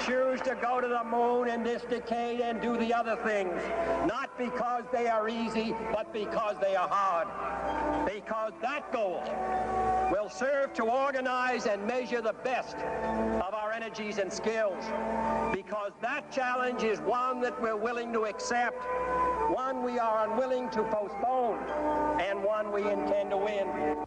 choose to go to the moon in this decade and do the other things, not because they are easy, but because they are hard. Because that goal will serve to organize and measure the best of our energies and skills. Because that challenge is one that we're willing to accept, one we are unwilling to postpone, and one we intend to win.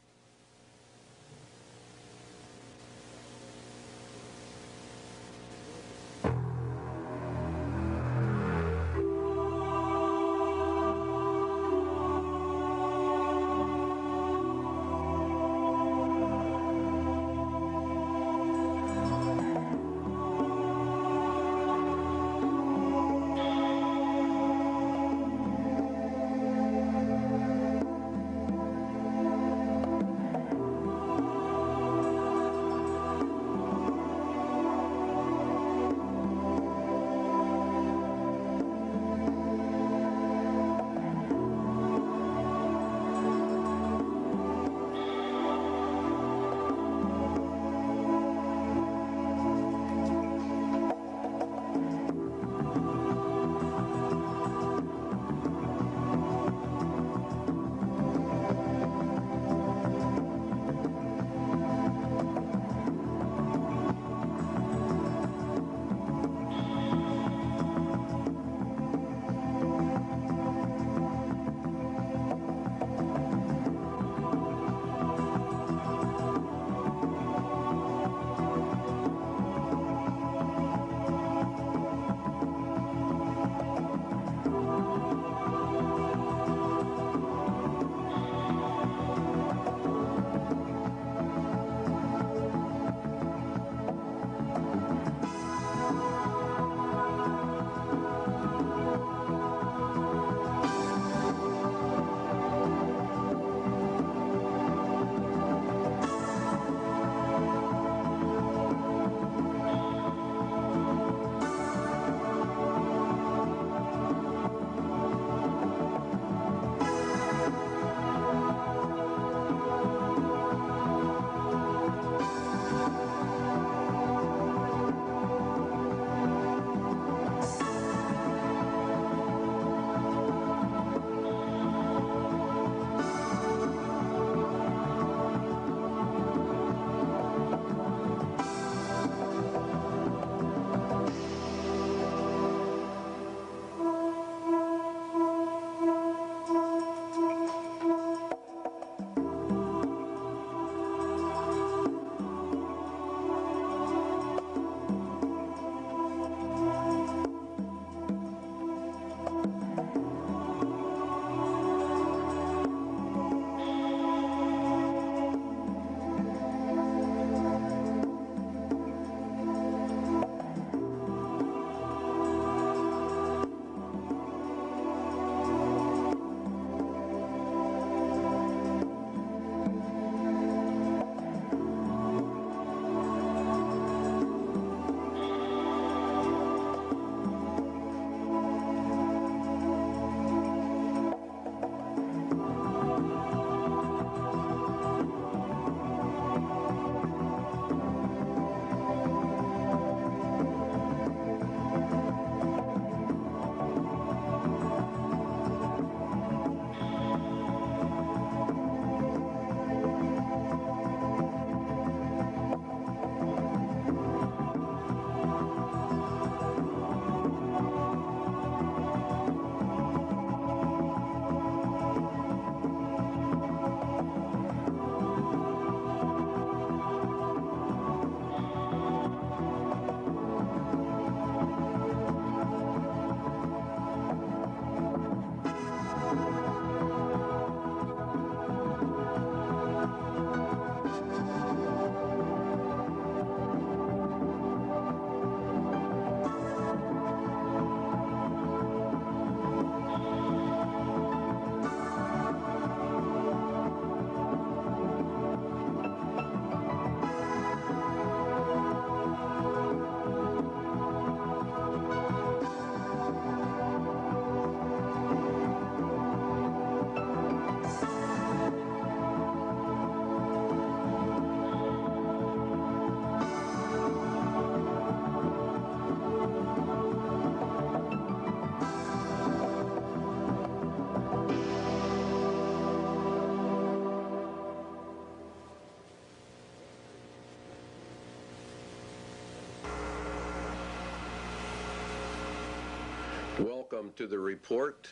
Welcome to the report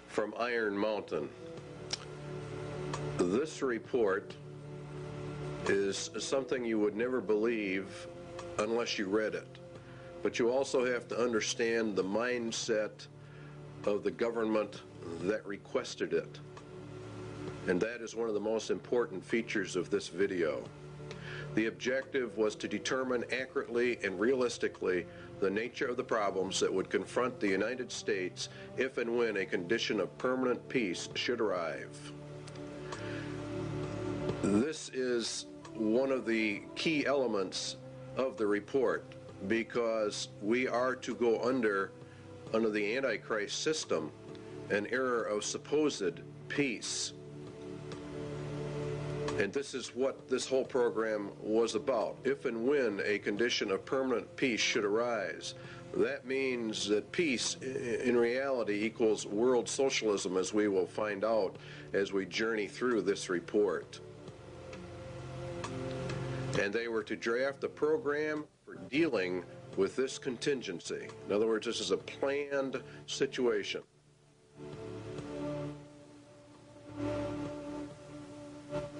from Iron Mountain. This report is something you would never believe unless you read it. But you also have to understand the mindset of the government that requested it. And that is one of the most important features of this video. The objective was to determine accurately and realistically the nature of the problems that would confront the United States if and when a condition of permanent peace should arrive. This is one of the key elements of the report, because we are to go under the Antichrist system, an era of supposed peace. And this is what this whole program was about. If and when a condition of permanent peace should arise, that means that peace in reality equals world socialism, as we will find out as we journey through this report. And they were to draft a program for dealing with this contingency. In other words, this is a planned situation.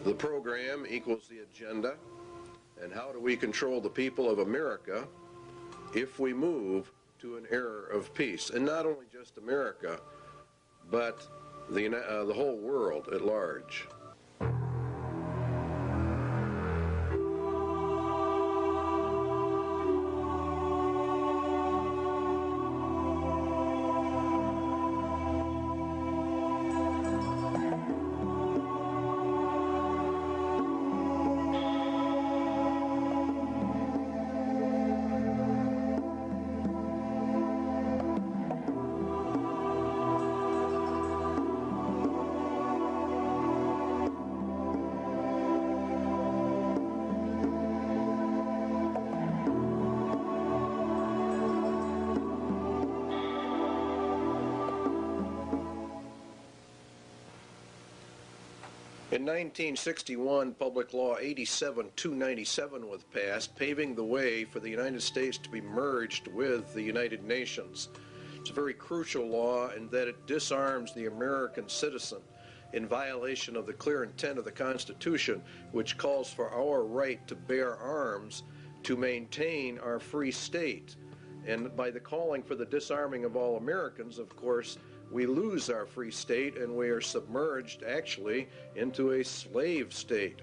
The program equals the agenda, and how do we control the people of America if we move to an era of peace? And not only just America, but the whole world at large. In 1961, Public Law 87-297 was passed, paving the way for the United States to be merged with the United Nations. It's a very crucial law in that it disarms the American citizen in violation of the clear intent of the Constitution, which calls for our right to bear arms to maintain our free state. And by the calling for the disarming of all Americans, of course, we lose our free state and we are submerged actually into a slave state.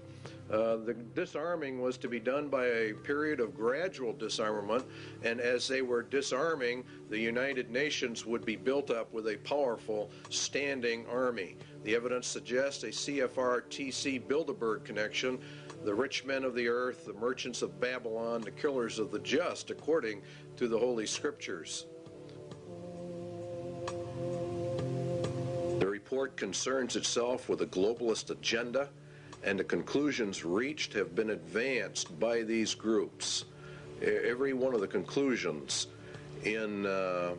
The disarming was to be done by a period of gradual disarmament, and as they were disarming, the United Nations would be built up with a powerful standing army. The evidence suggests a TThe Bilderberg connection, the rich men of the earth, the merchants of Babylon, the killers of the just, according to the Holy Scriptures. The report concerns itself with a globalist agenda, and the conclusions reached have been advanced by these groups. Every one of the conclusions in the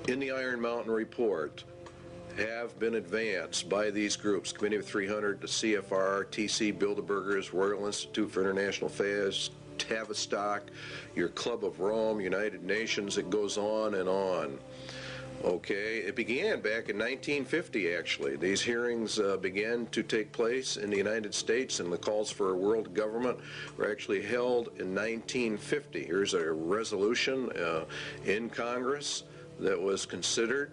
Iron Mountain report have been advanced by these groups: Committee of 300, the CFR, TThe Bilderbergers, Royal Institute for International Affairs, Tavistock, your Club of Rome, United Nations. It goes on and on. Okay, it began back in 1950, actually. These hearings began to take place in the United States, and the calls for a world government were actually held in 1950. Here's a resolution in Congress that was considered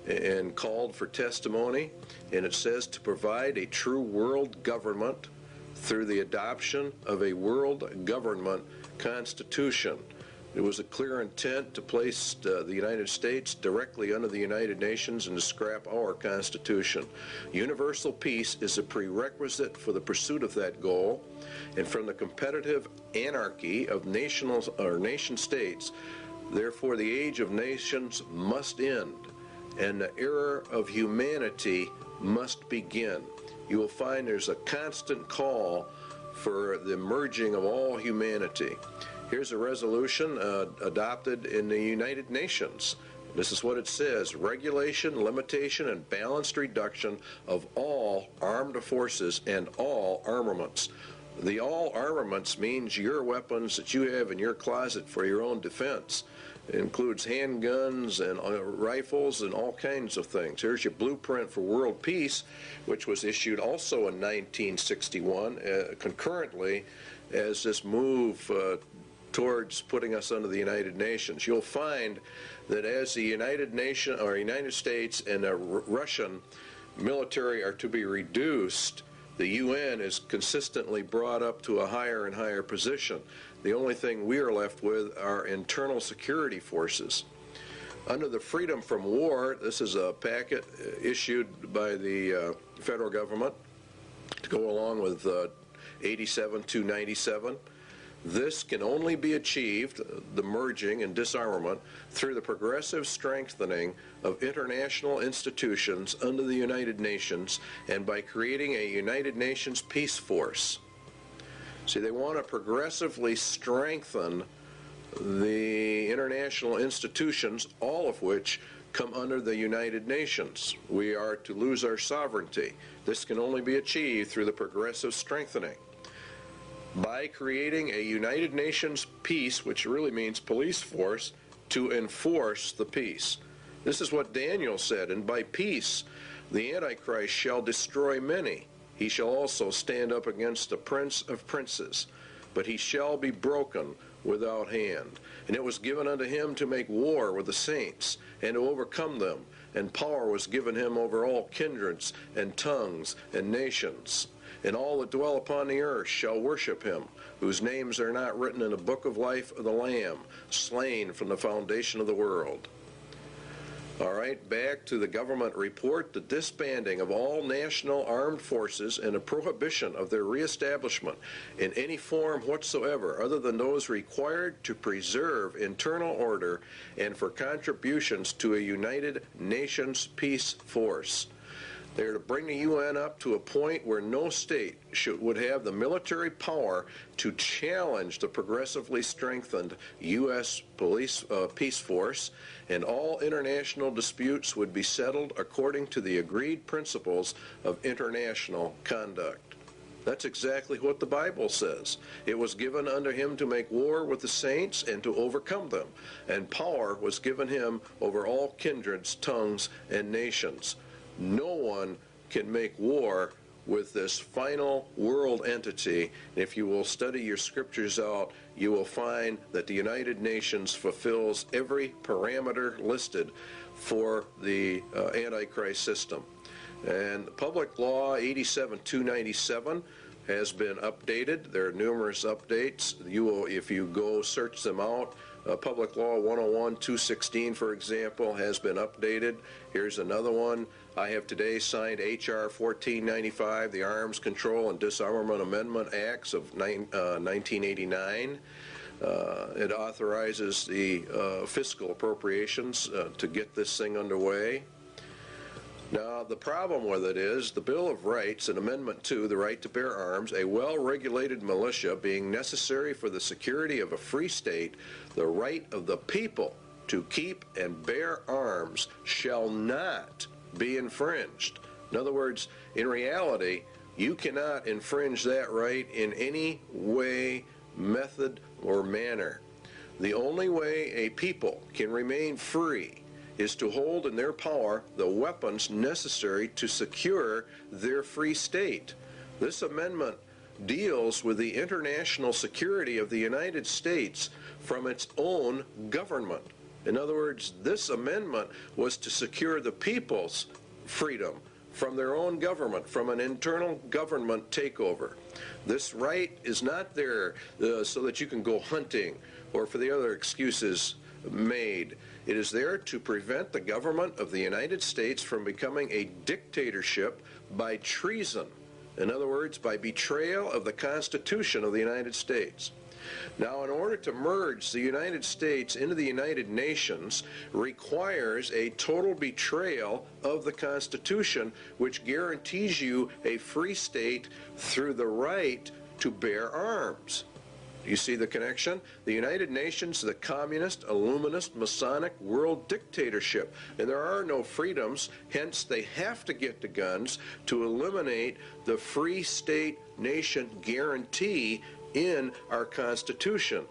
and called for testimony, and it says to provide a true world government through the adoption of a world government constitution. It was a clear intent to place the United States directly under the United Nations and to scrap our Constitution. Universal peace is a prerequisite for the pursuit of that goal, and from the competitive anarchy of nation states, therefore the age of nations must end, and the era of humanity must begin. You will find there's a constant call for the merging of all humanity. Here's a resolution adopted in the United Nations. This is what it says: regulation, limitation, and balanced reduction of all armed forces and all armaments. The all armaments means your weapons that you have in your closet for your own defense. It includes handguns and rifles and all kinds of things. Here's your blueprint for world peace, which was issued also in 1961, concurrently as this move towards putting us under the United Nations. You'll find that as the United States and the Russian military are to be reduced, the UN is consistently brought up to a higher and higher position. The only thing we are left with are internal security forces. Under the Freedom from War, this is a packet issued by the federal government to go along with 87-297. This can only be achieved, the merging and disarmament, through the progressive strengthening of international institutions under the United Nations and by creating a United Nations peace force. See, they want to progressively strengthen the international institutions, all of which come under the United Nations. We are to lose our sovereignty. This can only be achieved through the progressive strengthening. By creating a United Nations peace, which really means police force, to enforce the peace. This is what Daniel said, and by peace the Antichrist shall destroy many. He shall also stand up against the prince of princes, but he shall be broken without hand. And it was given unto him to make war with the saints, and to overcome them, and power was given him over all kindreds, and tongues, and nations. And all that dwell upon the earth shall worship him, whose names are not written in the book of life of the Lamb, slain from the foundation of the world. All right, back to the government report. The disbanding of all national armed forces and a prohibition of their reestablishment in any form whatsoever other than those required to preserve internal order and for contributions to a United Nations peace force. They are to bring the UN up to a point where no state would have the military power to challenge the progressively strengthened U.S. peace force, and all international disputes would be settled according to the agreed principles of international conduct. That's exactly what the Bible says. It was given unto him to make war with the saints and to overcome them, and power was given him over all kindreds, tongues, and nations. No one can make war with this final world entity. If you will study your scriptures out, you will find that the United Nations fulfills every parameter listed for the Antichrist system. And Public Law 87-297 has been updated. There are numerous updates. You will, if you go search them out, Public Law 101-216, for example, has been updated. Here's another one. I have today signed H.R. 1495, the Arms Control and Disarmament Amendment Acts of 1989. It authorizes the fiscal appropriations to get this thing underway. Now, the problem with it is the Bill of Rights in Amendment 2, the right to bear arms, a well-regulated militia being necessary for the security of a free state, the right of the people to keep and bear arms shall not be infringed. In other words, in reality, you cannot infringe that right in any way, method, or manner. The only way a people can remain free is to hold in their power the weapons necessary to secure their free state. This amendment deals with the international security of the United States from its own government. In other words, this amendment was to secure the people's freedom from their own government, from an internal government takeover. This right is not there so that you can go hunting or for the other excuses made. It is there to prevent the government of the United States from becoming a dictatorship by treason. In other words, by betrayal of the Constitution of the United States. Now, in order to merge the United States into the United Nations requires a total betrayal of the Constitution, which guarantees you a free state through the right to bear arms. You see the connection? The United Nations, the communist, illuminist, Masonic world dictatorship. And there are no freedoms, hence they have to get the guns to eliminate the free state nation guarantee in our Constitution.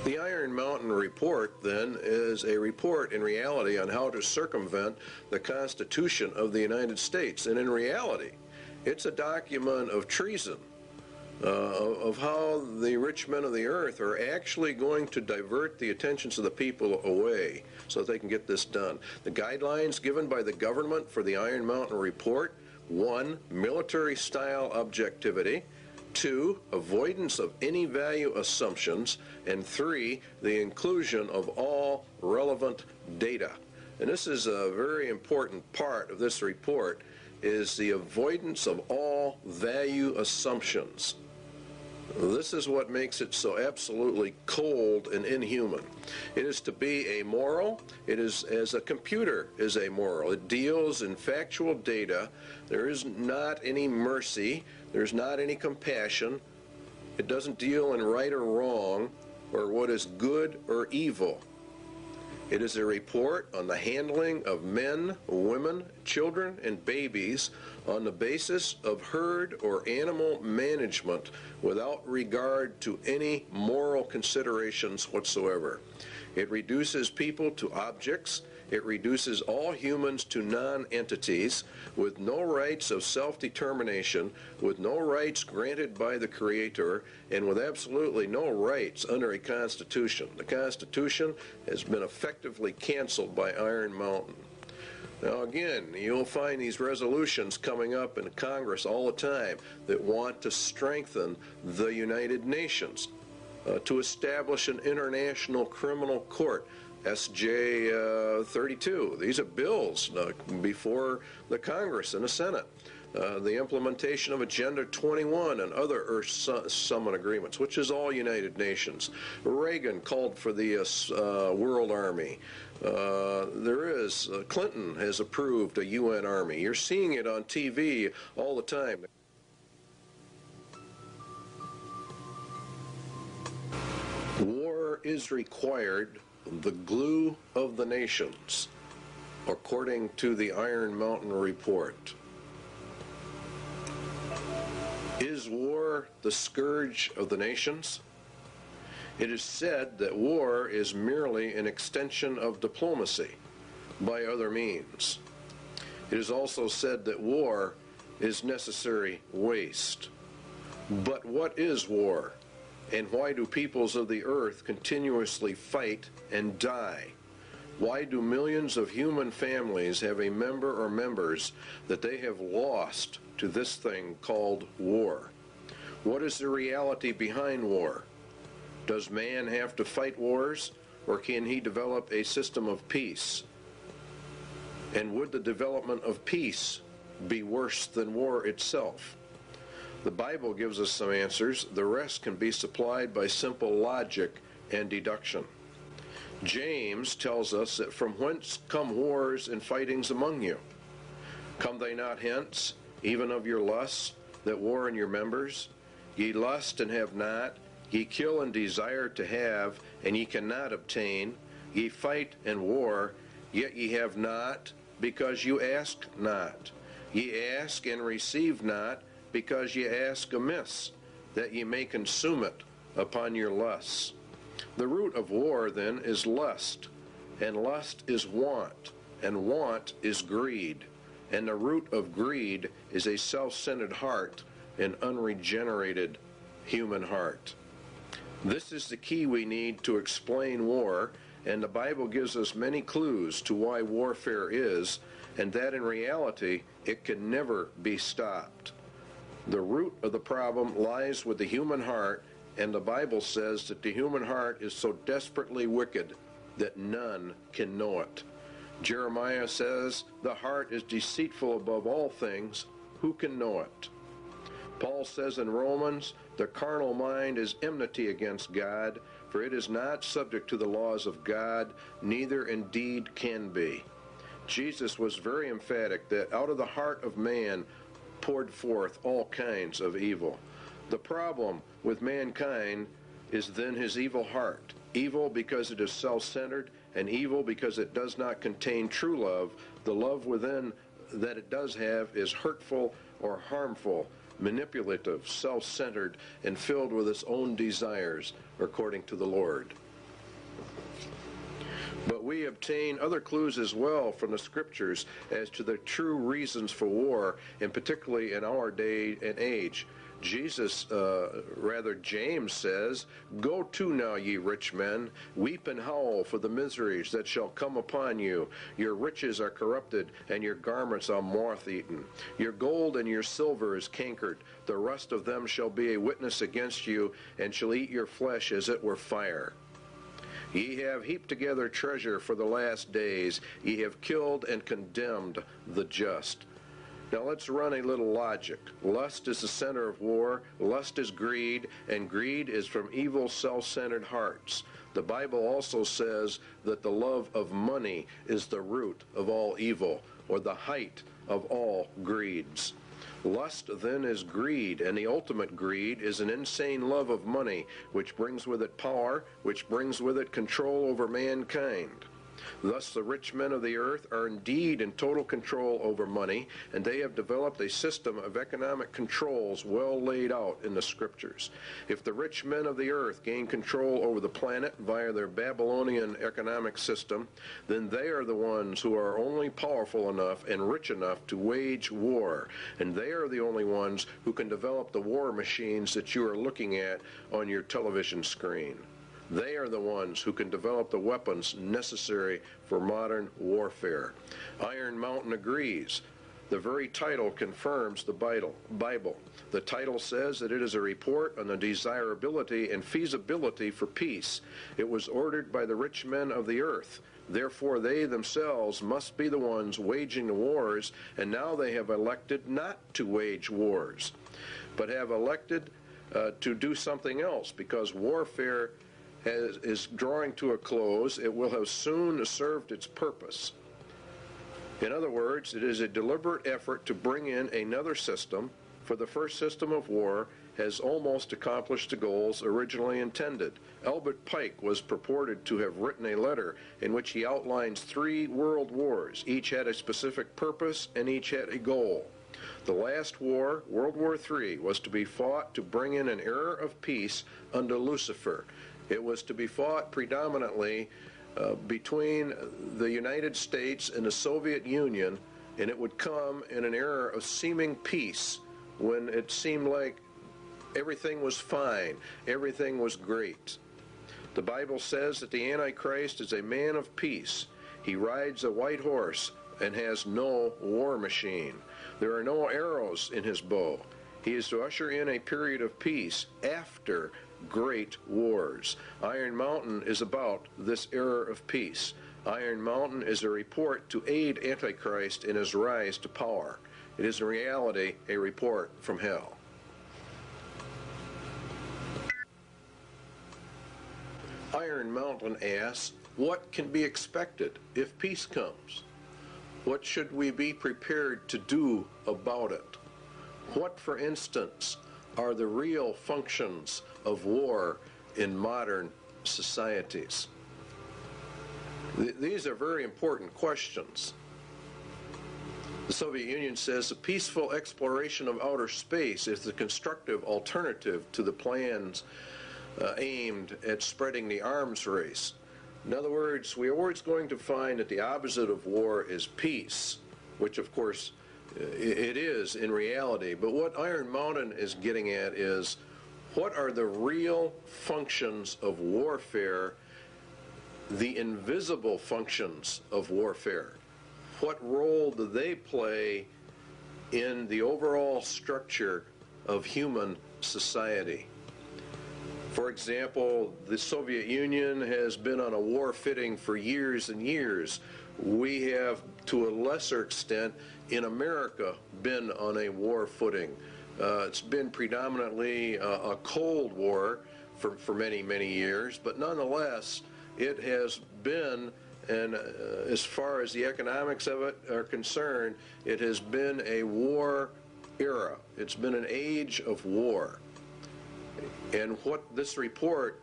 The Iron Mountain Report, then, is a report in reality on how to circumvent the Constitution of the United States. And in reality, it's a document of treason. Of how the rich men of the earth are actually going to divert the attentions of the people away so that they can get this done. The guidelines given by the government for the Iron Mountain Report: 1, military-style objectivity; 2, avoidance of any value assumptions; and 3, the inclusion of all relevant data. And this is a very important part of this report, is the avoidance of all value assumptions. This is what makes it so absolutely cold and inhuman. It is to be amoral. It is as a computer is amoral. It deals in factual data. There is not any mercy. There's not any compassion. It doesn't deal in right or wrong or what is good or evil. It is a report on the handling of men, women, children, and babies on the basis of herd or animal management without regard to any moral considerations whatsoever. It reduces people to objects. It reduces all humans to non-entities with no rights of self-determination, with no rights granted by the Creator, and with absolutely no rights under a Constitution. The Constitution has been effectively canceled by Iron Mountain. Now again, you'll find these resolutions coming up in Congress all the time that want to strengthen the United Nations, to establish an international criminal court, SJ 32. These are bills before the Congress and the Senate. The implementation of Agenda 21 and other Earth Summit agreements, which is all United Nations. Reagan called for the World Army. Clinton has approved a UN Army. You're seeing it on TV all the time. War is required, the glue of the nations, according to the Iron Mountain Report. Is war the scourge of the nations? It is said that war is merely an extension of diplomacy by other means. It is also said that war is necessary waste. But what is war? And why do peoples of the earth continuously fight and die? Why do millions of human families have a member or members that they have lost to this thing called war? What is the reality behind war? Does man have to fight wars, or can he develop a system of peace? And would the development of peace be worse than war itself? The Bible gives us some answers. The rest can be supplied by simple logic and deduction. James tells us that from whence come wars and fightings among you? Come they not hence, even of your lusts, that war in your members? Ye lust and have not, ye kill and desire to have, and ye cannot obtain. Ye fight and war, yet ye have not, because you ask not. Ye ask and receive not, because ye ask amiss, that ye may consume it upon your lusts. The root of war, then, is lust, and lust is want, and want is greed, and the root of greed is a self-centered heart, an unregenerated human heart. This is the key we need to explain war, and the Bible gives us many clues to why warfare is, and that in reality it can never be stopped. The root of the problem lies with the human heart, and the Bible says that the human heart is so desperately wicked that none can know it. Jeremiah says, the heart is deceitful above all things, who can know it? Paul says in Romans, the carnal mind is enmity against God, for it is not subject to the laws of God, neither indeed can be. Jesus was very emphatic that out of the heart of man poured forth all kinds of evil. The problem with mankind is then his evil heart. Evil because it is self-centered, and evil because it does not contain true love. The love within that it does have is hurtful or harmful, manipulative, self-centered, and filled with its own desires, according to the Lord. But we obtain other clues as well from the Scriptures as to the true reasons for war, and particularly in our day and age. James says, "Go to now, ye rich men, weep and howl for the miseries that shall come upon you. Your riches are corrupted, and your garments are moth-eaten. Your gold and your silver is cankered. The rust of them shall be a witness against you, and shall eat your flesh as it were fire. Ye have heaped together treasure for the last days. Ye have killed and condemned the just." Now let's run a little logic. Lust is the center of war, lust is greed, and greed is from evil, self-centered hearts. The Bible also says that the love of money is the root of all evil, or the height of all greeds. Lust then is greed, and the ultimate greed is an insane love of money, which brings with it power, which brings with it control over mankind. Thus the rich men of the earth are indeed in total control over money, and they have developed a system of economic controls well laid out in the Scriptures. If the rich men of the earth gain control over the planet via their Babylonian economic system, then they are the ones who are only powerful enough and rich enough to wage war, and they are the only ones who can develop the war machines that you are looking at on your television screen. They are the ones who can develop the weapons necessary for modern warfare. Iron Mountain agrees. The very title confirms the Bible. The title says that it is a report on the desirability and feasibility for peace. It was ordered by the rich men of the earth. Therefore, they themselves must be the ones waging the wars, and now they have elected not to wage wars, but have elected to do something else, because warfare is drawing to a close. It will have soon served its purpose. In other words, it is a deliberate effort to bring in another system, for the first system of war has almost accomplished the goals originally intended. Albert Pike was purported to have written a letter in which he outlines 3 world wars. Each had a specific purpose, and each had a goal. The last war, World War III, was to be fought to bring in an era of peace under Lucifer. It was to be fought predominantly between the United States and the Soviet Union, and it would come in an era of seeming peace when it seemed like everything was fine, everything was great. The Bible says that the Antichrist is a man of peace. He rides a white horse and has no war machine. There are no arrows in his bow. He is to usher in a period of peace after great wars. Iron Mountain is about this era of peace. Iron Mountain is a report to aid Antichrist in his rise to power. It is in reality a report from hell. Iron Mountain asks, what can be expected if peace comes? What should we be prepared to do about it? What, for instance, are the real functions of war in modern societies? These are very important questions. The Soviet Union says a peaceful exploration of outer space is the constructive alternative to the plans aimed at spreading the arms race. In other words, we are always going to find that the opposite of war is peace, which of course it is in reality. But what Iron Mountain is getting at is, what are the real functions of warfare, the invisible functions of warfare? What role do they play in the overall structure of human society? For example, the Soviet Union has been on a war footing for years and years. We have, to a lesser extent, in America, been on a war footing. It's been predominantly a Cold War for many, many years, but nonetheless, it has been, and as far as the economics of it are concerned, it has been a war era. It's been an age of war. And what this report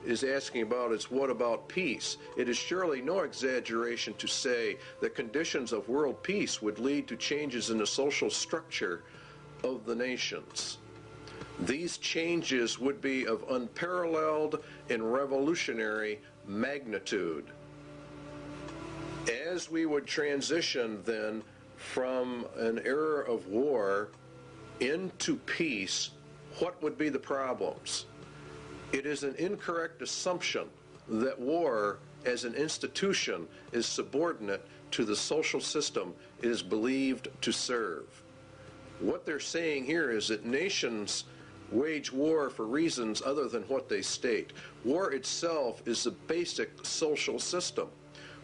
is asking about is, what about peace? It is surely no exaggeration to say that conditions of world peace would lead to changes in the social structure of the nations. These changes would be of unparalleled and revolutionary magnitude. As we would transition then from an era of war into peace, what would be the problems? It is an incorrect assumption that war as an institution is subordinate to the social system it is believed to serve. What they're saying here is that nations wage war for reasons other than what they state. War itself is the basic social system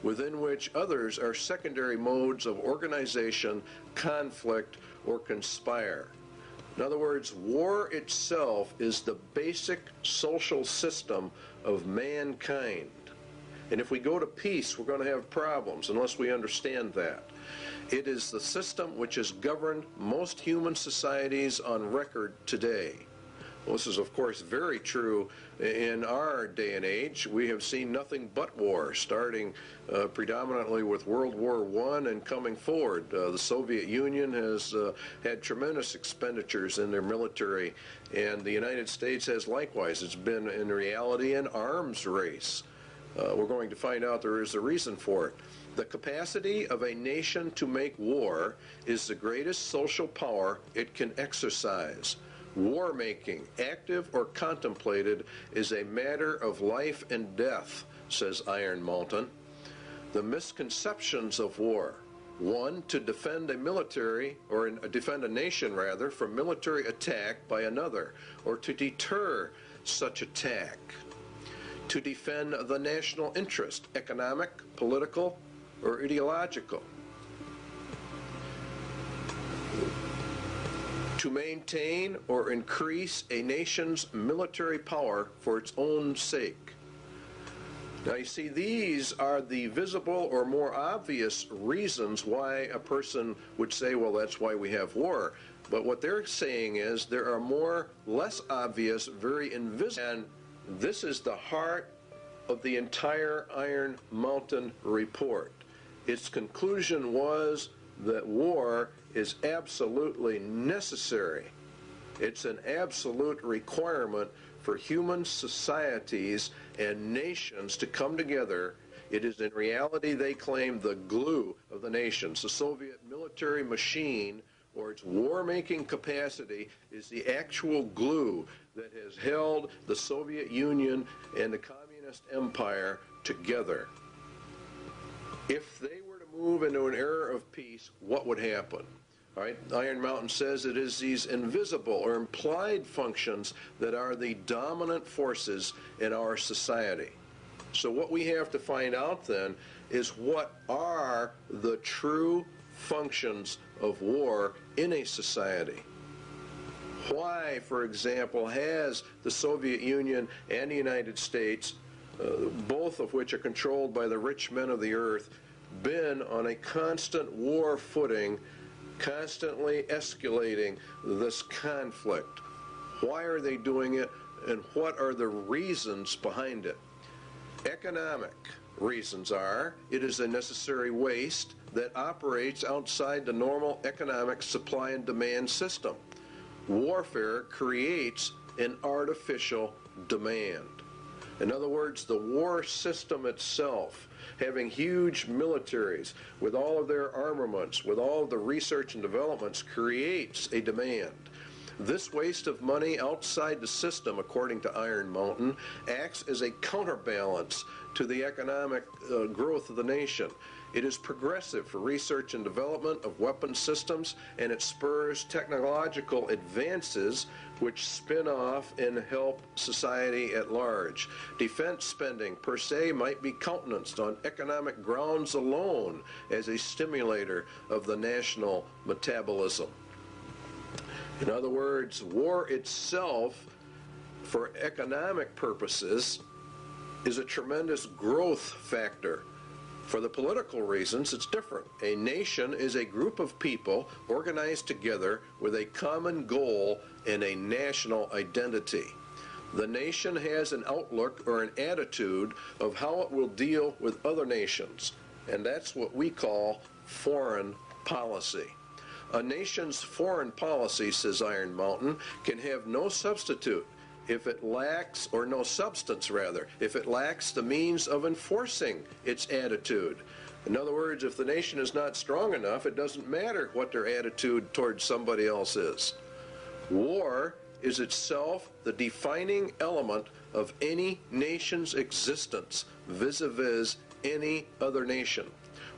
within which others are secondary modes of organization, conflict, or conspire. In other words, war itself is the basic social system of mankind. And if we go to peace, we're going to have problems unless we understand that. It is the system which has governed most human societies on record today. Well, this is, of course, very true in our day and age. We have seen nothing but war, starting predominantly with World War I and coming forward. The Soviet Union has had tremendous expenditures in their military, and the United States has likewise. It's been, in reality, an arms race. We're going to find out there is a reason for it. The capacity of a nation to make war is the greatest social power it can exercise. War making, active or contemplated, is a matter of life and death, says Iron Mountain. The misconceptions of war: 1, to defend a military, or defend a nation rather, from military attack by another, or to deter such attack. To defend the national interest, economic, political, or ideological. To maintain or increase a nation's military power for its own sake. Now you see, these are the visible or more obvious reasons why a person would say, well, that's why we have war. But what they're saying is there are more less obvious, very invisible, and this is the heart of the entire Iron Mountain report. Its conclusion was that war is absolutely necessary. It's an absolute requirement for human societies and nations to come together. It is in reality, they claim, the glue of the nations. The Soviet military machine, or its war-making capacity, is the actual glue that has held the Soviet Union and the communist empire together. If they were to move into an era of peace, what would happen? All right, Iron Mountain says it is these invisible or implied functions that are the dominant forces in our society. So what we have to find out then is what are the true functions of war in a society. Why, for example, has the Soviet Union and the United States, both of which are controlled by the rich men of the earth, been on a constant war footing, constantly escalating this conflict? Why are they doing it, and what are the reasons behind it? Economic reasons are, it is a necessary waste that operates outside the normal economic supply and demand system. Warfare creates an artificial demand. In other words, the war system itself, having huge militaries with all of their armaments, with all of the research and developments, creates a demand. This waste of money outside the system, according to Iron Mountain, acts as a counterbalance to the economic growth of the nation. It is progressive for research and development of weapon systems, and it spurs technological advances which spin off and help society at large. Defense spending per se might be countenanced on economic grounds alone as a stimulator of the national metabolism. In other words, war itself, for economic purposes, is a tremendous growth factor. For the political reasons, it's different. A nation is a group of people organized together with a common goal and a national identity. The nation has an outlook or an attitude of how it will deal with other nations, and that's what we call foreign policy. A nation's foreign policy, says Iron Mountain, can have no substitute if it lacks, or no substance rather, if it lacks the means of enforcing its attitude. In other words, if the nation is not strong enough, it doesn't matter what their attitude towards somebody else is. War is itself the defining element of any nation's existence vis-a-vis any other nation.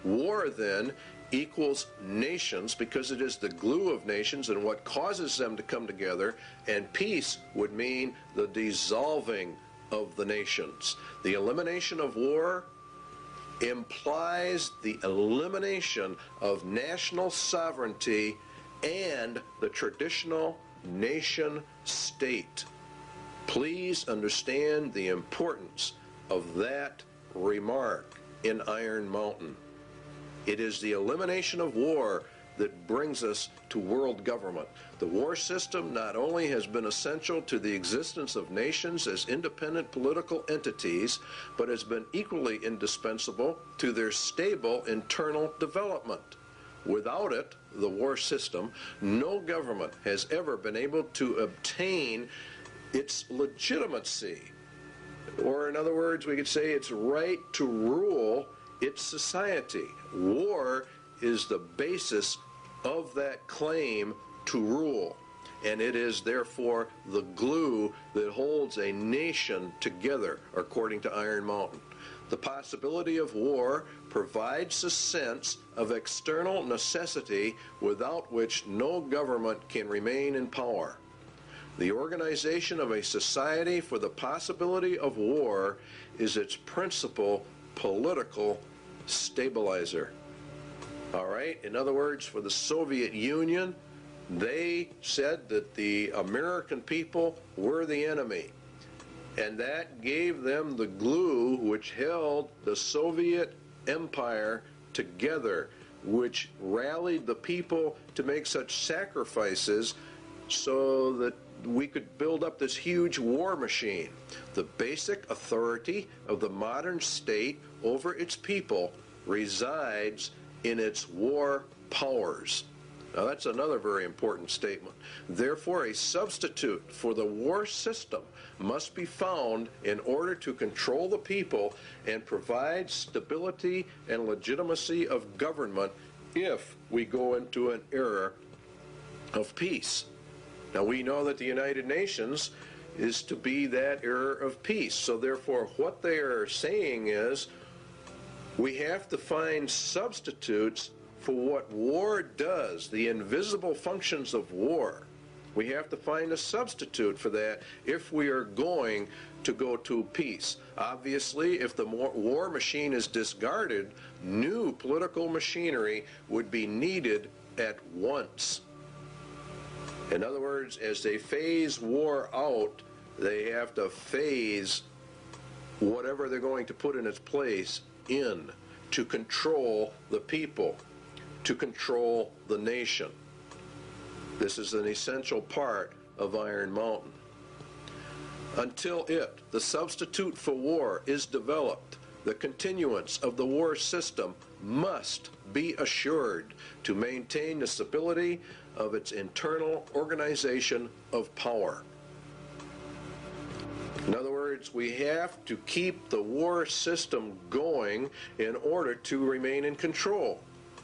War, then, equals nations because it is the glue of nations and what causes them to come together, and peace would mean the dissolving of the nations. The elimination of war implies the elimination of national sovereignty and the traditional nation state. Please understand the importance of that remark in Iron Mountain. It is the elimination of war that brings us to world government. The war system not only has been essential to the existence of nations as independent political entities, but has been equally indispensable to their stable internal development. Without it, the war system, no government has ever been able to obtain its legitimacy. Or in other words, we could say its right to rule its society. War is the basis of that claim to rule, and it is therefore the glue that holds a nation together, according to Iron Mountain. The possibility of war provides a sense of external necessity without which no government can remain in power. The organization of a society for the possibility of war is its principal political stabilizer. All right? In other words, for the Soviet Union, they said that the American people were the enemy. And that gave them the glue which held the Soviet Empire together, which rallied the people to make such sacrifices so that we could build up this huge war machine. The basic authority of the modern state over its people resides in its war powers. Now that's another very important statement. Therefore, a substitute for the war system must be found in order to control the people and provide stability and legitimacy of government if we go into an era of peace. Now we know that the United Nations is to be that era of peace. So therefore what they are saying is we have to find substitutes for what war does, the invisible functions of war. We have to find a substitute for that if we are going to go to peace. Obviously, if the war machine is discarded, new political machinery would be needed at once. In other words, as they phase war out, they have to phase whatever they're going to put in its place in to control the people, to control the nation. This is an essential part of Iron Mountain. Until the substitute for war, is developed, the continuance of the war system must be assured to maintain the stability of its internal organization of power. In other words, we have to keep the war system going in order to remain in control.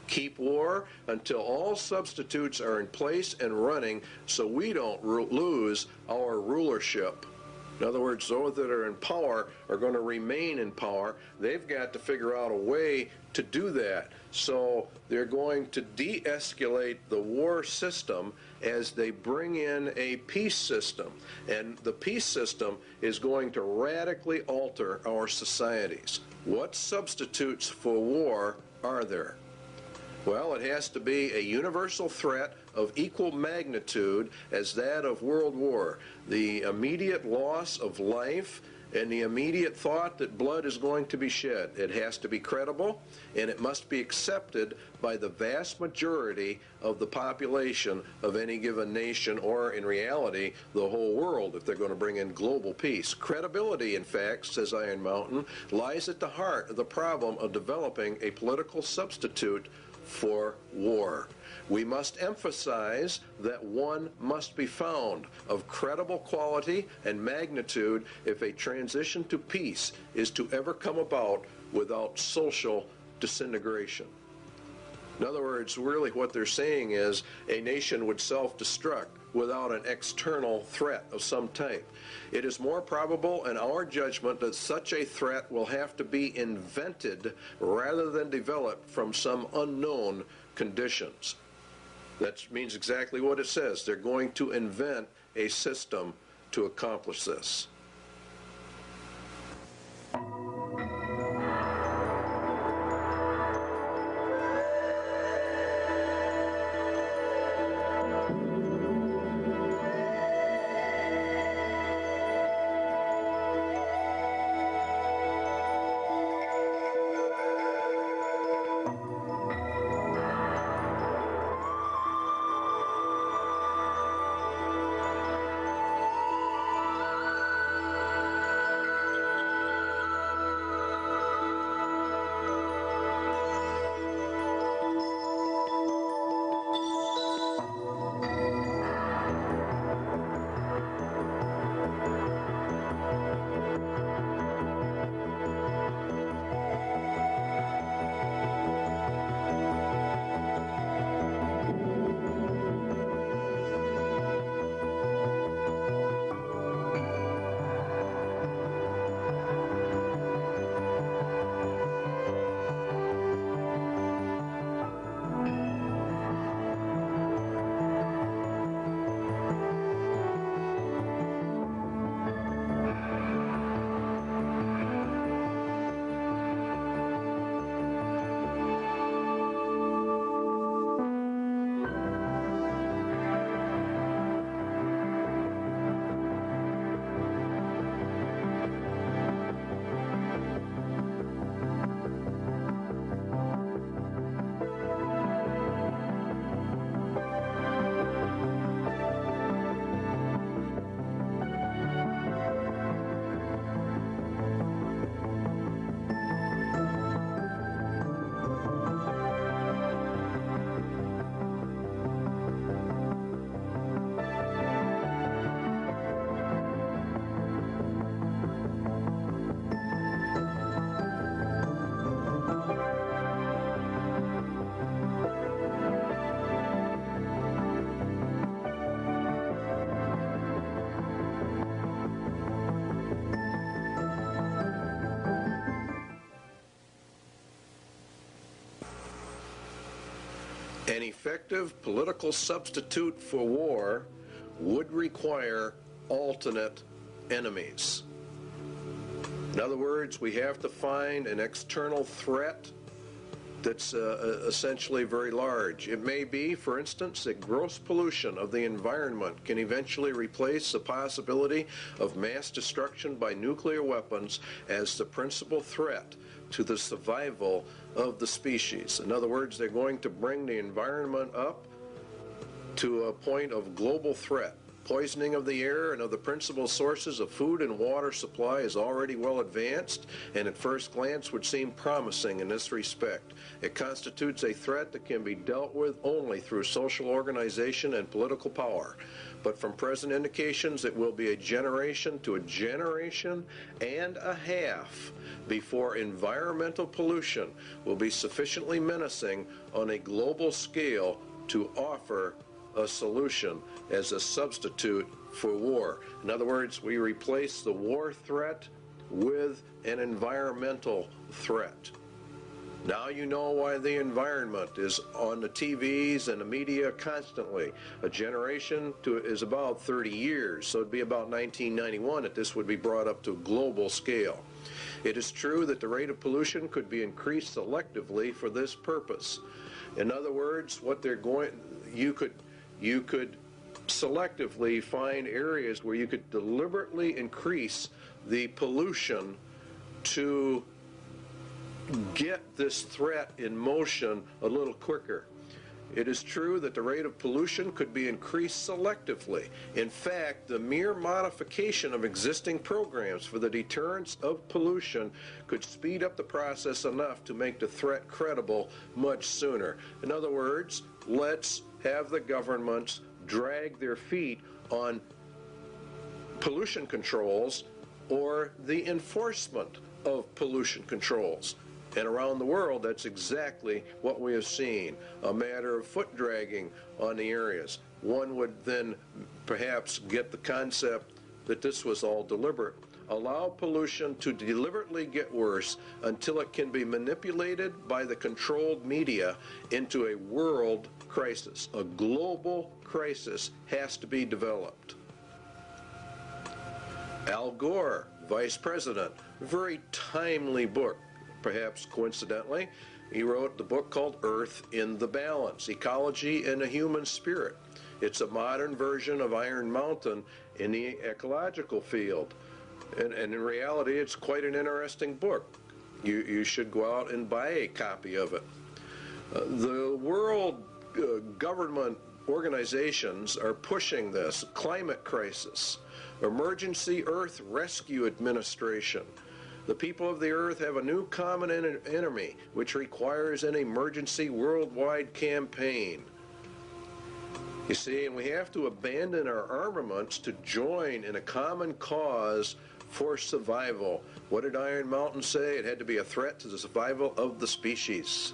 Keep war until all substitutes are in place and running so we don't lose our rulership. In other words, those that are in power are going to remain in power. They've got to figure out a way to do that. So they're going to de-escalate the war system as they bring in a peace system. And the peace system is going to radically alter our societies. What substitutes for war are there? Well, it has to be a universal threat of equal magnitude as that of World War. The immediate loss of life and the immediate thought that blood is going to be shed. It has to be credible, and it must be accepted by the vast majority of the population of any given nation, or in reality, the whole world, if they're going to bring in global peace. Credibility, in fact, says Iron Mountain, lies at the heart of the problem of developing a political substitute for war. We must emphasize that one must be found of credible quality and magnitude if a transition to peace is to ever come about without social disintegration. In other words, really what they're saying is a nation would self-destruct without an external threat of some type. It is more probable in our judgment that such a threat will have to be invented rather than developed from some unknown conditions. That means exactly what it says. They're going to invent a system to accomplish this. An effective political substitute for war would require alternate enemies. In other words, we have to find an external threat that's essentially very large. It may be, for instance, that gross pollution of the environment can eventually replace the possibility of mass destruction by nuclear weapons as the principal threat to the survival of the species. In other words, they're going to bring the environment up to a point of global threat. Poisoning of the air and of the principal sources of food and water supply is already well advanced, and at first glance would seem promising in this respect. It constitutes a threat that can be dealt with only through social organization and political power. But from present indications, it will be a generation to a generation and a half before environmental pollution will be sufficiently menacing on a global scale to offer a solution as a substitute for war. In other words, we replace the war threat with an environmental threat. Now you know why the environment is on the TVs and the media constantly. A generation is about 30 years, so it'd be about 1991 that this would be brought up to a global scale. It is true that the rate of pollution could be increased selectively for this purpose. In other words, what they're going, you could selectively find areas where you could deliberately increase the pollution to get this threat in motion a little quicker. It is true that the rate of pollution could be increased selectively. In fact, the mere modification of existing programs for the deterrence of pollution could speed up the process enough to make the threat credible much sooner. In other words, let's have the governments drag their feet on pollution controls or the enforcement of pollution controls. And around the world, that's exactly what we have seen, a matter of foot dragging on the areas. One would then perhaps get the concept that this was all deliberate. Allow pollution to deliberately get worse until it can be manipulated by the controlled media into a world crisis. A global crisis has to be developed. Al Gore, Vice President, very timely book. Perhaps coincidentally, he wrote the book called Earth in the Balance, Ecology and a Human Spirit. It's a modern version of Iron Mountain in the ecological field. And in reality, it's quite an interesting book. You should go out and buy a copy of it. The world government organizations are pushing this climate crisis, Emergency Earth Rescue Administration. The people of the earth have a new common enemy, which requires an emergency worldwide campaign. You see, and we have to abandon our armaments to join in a common cause for survival. What did Iron Mountain say? It had to be a threat to the survival of the species.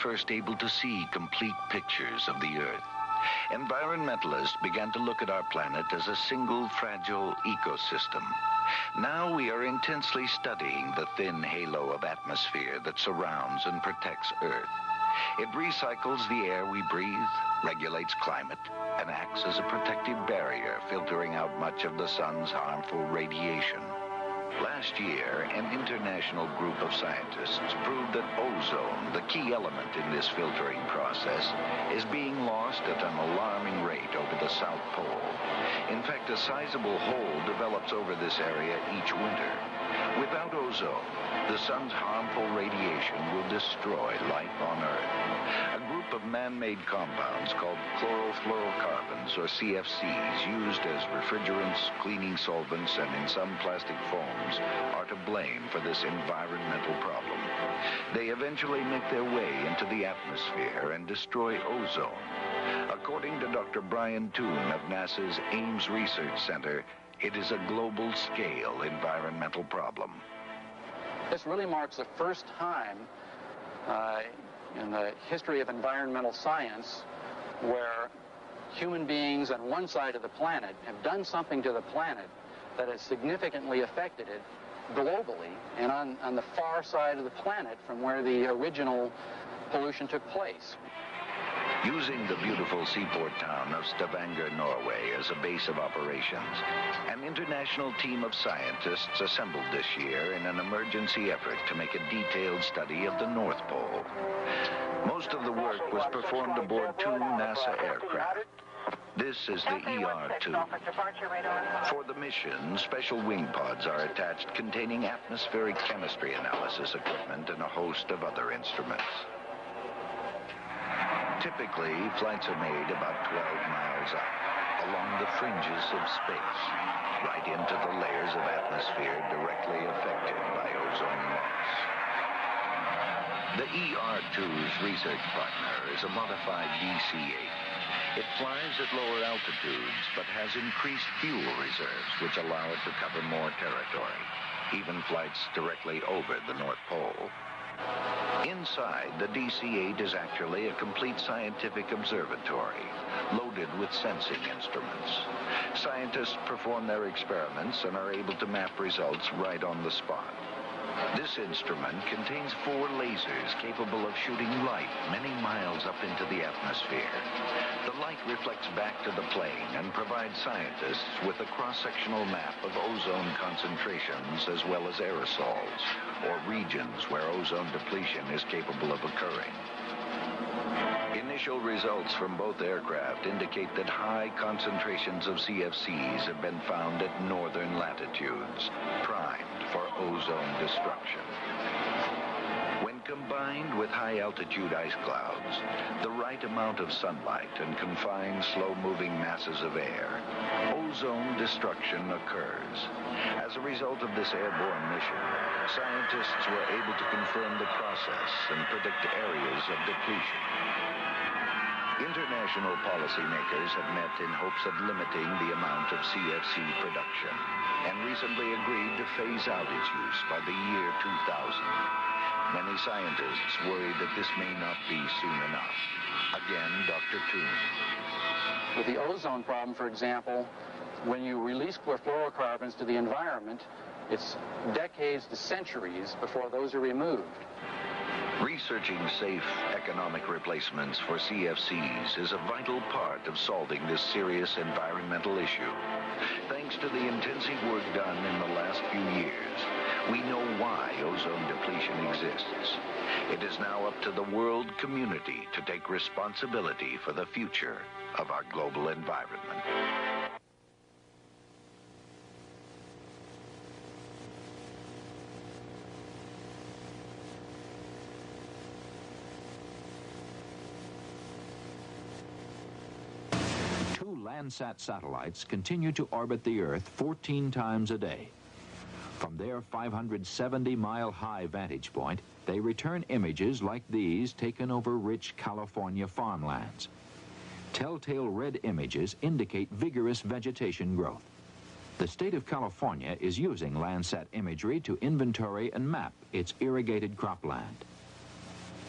First able to see complete pictures of the Earth. Environmentalists began to look at our planet as a single fragile ecosystem. Now we are intensely studying the thin halo of atmosphere that surrounds and protects Earth. It recycles the air we breathe, regulates climate, and acts as a protective barrier, filtering out much of the sun's harmful radiation. Last year, an international group of scientists proved that ozone, the key element in this filtering process, is being lost at an alarming rate over the South Pole. In fact, a sizable hole develops over this area each winter. Without ozone, the sun's harmful radiation will destroy life on Earth. A group of man-made compounds called chlorofluorocarbons, or CFCs, used as refrigerants, cleaning solvents, and in some plastic foams, are to blame for this environmental problem. They eventually make their way into the atmosphere and destroy ozone. According to Dr. Brian Toon of NASA's Ames Research Center, it is a global-scale environmental problem. This really marks the first time in the history of environmental science where human beings on one side of the planet have done something to the planet that has significantly affected it globally and on the far side of the planet from where the original pollution took place. Using the beautiful seaport town of Stavanger, Norway, as a base of operations, an international team of scientists assembled this year in an emergency effort to make a detailed study of the North Pole. Most of the work was performed aboard two NASA aircraft. This is the ER-2. For the mission, special wing pods are attached containing atmospheric chemistry analysis equipment and a host of other instruments. Typically, flights are made about 12 miles up, along the fringes of space, right into the layers of atmosphere directly affected by ozone loss. The ER-2's research partner is a modified DC-8. It flies at lower altitudes, but has increased fuel reserves, which allow it to cover more territory, even flights directly over the North Pole. Inside, the DC-8 is actually a complete scientific observatory, loaded with sensing instruments. Scientists perform their experiments and are able to map results right on the spot. This instrument contains 4 lasers capable of shooting light many miles up into the atmosphere. The light reflects back to the plane and provides scientists with a cross-sectional map of ozone concentrations as well as aerosols, or regions where ozone depletion is capable of occurring. Initial results from both aircraft indicate that high concentrations of CFCs have been found at northern latitudes, primed for ozone destruction. When combined with high-altitude ice clouds, the right amount of sunlight and confined slow-moving masses of air, ozone destruction occurs. As a result of this airborne mission, scientists were able to confirm the process and predict areas of depletion. International policymakers have met in hopes of limiting the amount of CFC production and recently agreed to phase out its use by the year 2000. Many scientists worry that this may not be soon enough. Again, Dr. Toon. With the ozone problem, for example, when you release chlorofluorocarbons to the environment, it's decades to centuries before those are removed. Researching safe economic replacements for CFCs is a vital part of solving this serious environmental issue. Thanks to the intensive work done in the last few years, we know why ozone depletion exists. It is now up to the world community to take responsibility for the future of our global environment. Landsat satellites continue to orbit the Earth 14 times a day. From their 570-mile-high vantage point, they return images like these taken over rich California farmlands. Telltale red images indicate vigorous vegetation growth. The state of California is using Landsat imagery to inventory and map its irrigated cropland.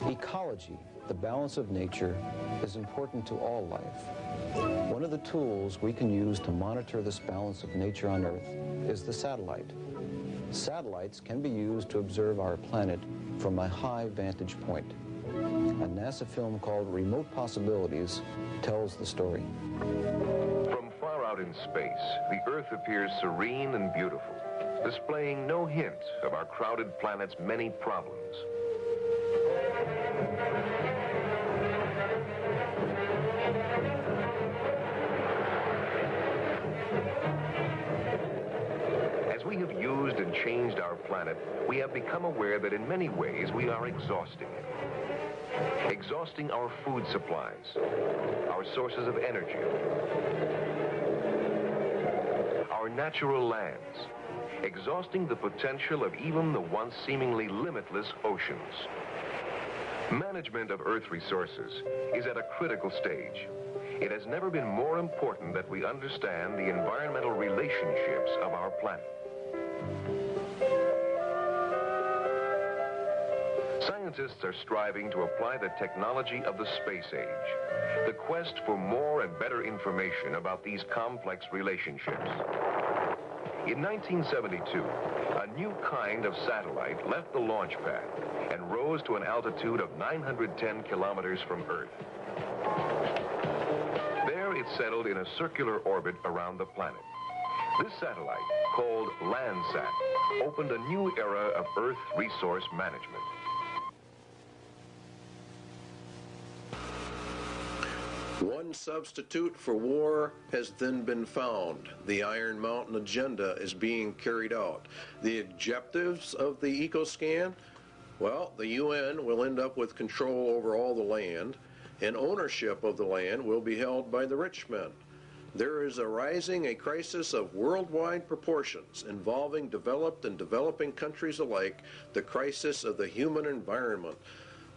Ecology, the balance of nature, is important to all life. One of the tools we can use to monitor this balance of nature on Earth is the satellite. Satellites can be used to observe our planet from a high vantage point. A NASA film called Remote Possibilities tells the story. From far out in space, the Earth appears serene and beautiful, displaying no hint of our crowded planet's many problems. As we have used and changed our planet, we have become aware that in many ways we are exhausting it. Exhausting our food supplies, our sources of energy, our natural lands, exhausting the potential of even the once seemingly limitless oceans. Management of Earth resources is at a critical stage. It has never been more important that we understand the environmental relationships of our planet. Scientists are striving to apply the technology of the space age, the quest for more and better information about these complex relationships. In 1972, a new kind of satellite left the launch pad and rose to an altitude of 910 kilometers from Earth. There it settled in a circular orbit around the planet. This satellite, called Landsat, opened a new era of Earth resource management. One substitute for war has then been found. The Iron Mountain agenda is being carried out. The objectives of the EcoScan? Well, the UN will end up with control over all the land, and ownership of the land will be held by the rich men. There is arising a crisis of worldwide proportions involving developed and developing countries alike, the crisis of the human environment.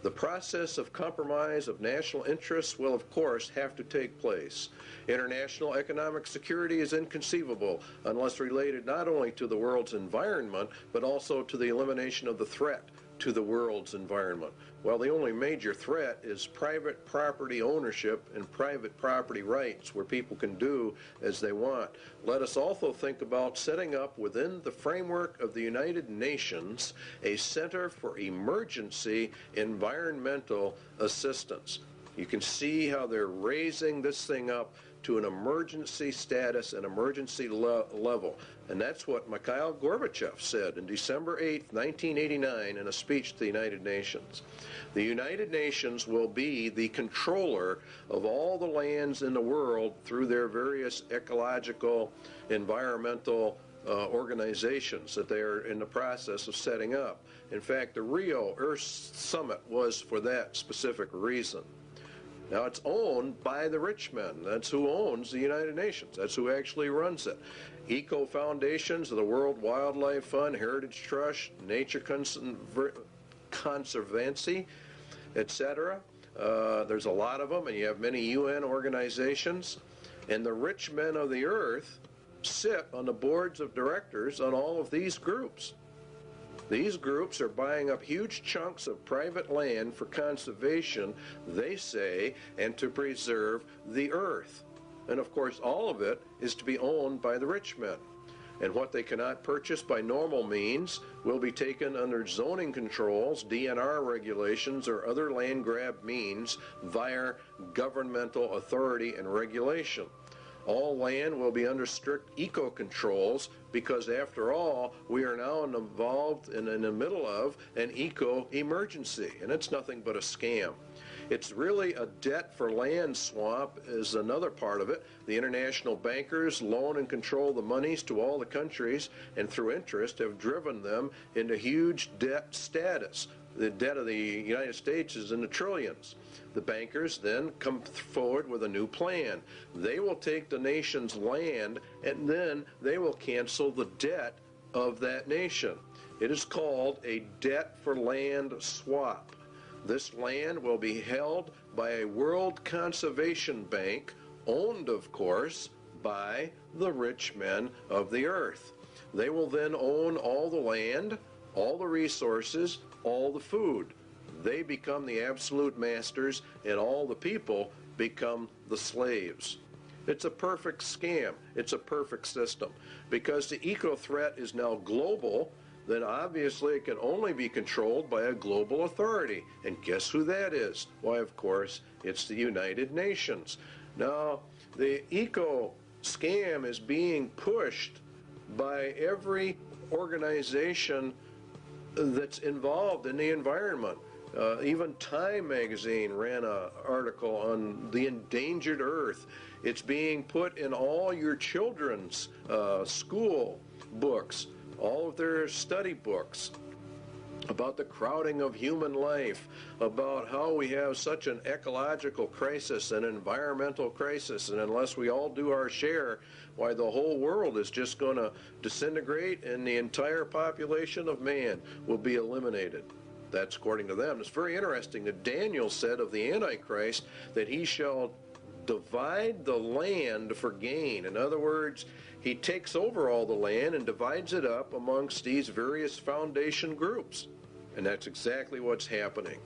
The process of compromise of national interests will, of course, have to take place. International economic security is inconceivable unless related not only to the world's environment, but also to the elimination of the threat to the world's environment? Well, the only major threat is private property ownership and private property rights, where people can do as they want. Let us also think about setting up within the framework of the United Nations a Center for Emergency Environmental Assistance. You can see how they're raising this thing up to an emergency status, an emergency level. And that's what Mikhail Gorbachev said in December 8, 1989, in a speech to the United Nations. The United Nations will be the controller of all the lands in the world through their various ecological, environmental organizations that they are in the process of setting up. In fact, the Rio Earth Summit was for that specific reason. Now, it's owned by the rich men. That's who owns the United Nations. That's who actually runs it. Eco foundations of the World Wildlife Fund, Heritage Trust, Nature Conservancy, etc. There's a lot of them, and you have many UN organizations. And the rich men of the earth sit on the boards of directors on all of these groups. These groups are buying up huge chunks of private land for conservation, they say, and to preserve the earth. And of course, all of it is to be owned by the rich men. And what they cannot purchase by normal means will be taken under zoning controls, DNR regulations, or other land grab means via governmental authority and regulation. All land will be under strict eco-controls because, after all, we are now involved in the middle of an eco-emergency, and it's nothing but a scam. It's really a debt for land swamp is another part of it. The international bankers loan and control the monies to all the countries, and through interest have driven them into huge debt status. The debt of the United States is in the trillions. The bankers then come forward with a new plan. They will take the nation's land, and then they will cancel the debt of that nation. It is called a debt for land swap. This land will be held by a World Conservation Bank, owned, of course, by the rich men of the earth. They will then own all the land, all the resources, all the food. They become the absolute masters, and all the people become the slaves. It's a perfect scam. It's a perfect system. Because the eco threat is now global, then obviously it can only be controlled by a global authority. And guess who that is? Why, of course, it's the United Nations. Now, the eco scam is being pushed by every organization that's involved in the environment. Even Time magazine ran an article on the endangered earth. It's being put in all your children's school books, all of their study books, about the crowding of human life, about how we have such an ecological crisis, an environmental crisis, and unless we all do our share, why the whole world is just going to disintegrate and the entire population of man will be eliminated. That's according to them. It's very interesting that Daniel said of the Antichrist that he shall divide the land for gain. In other words, he takes over all the land and divides it up amongst these various foundation groups. And that's exactly what's happening.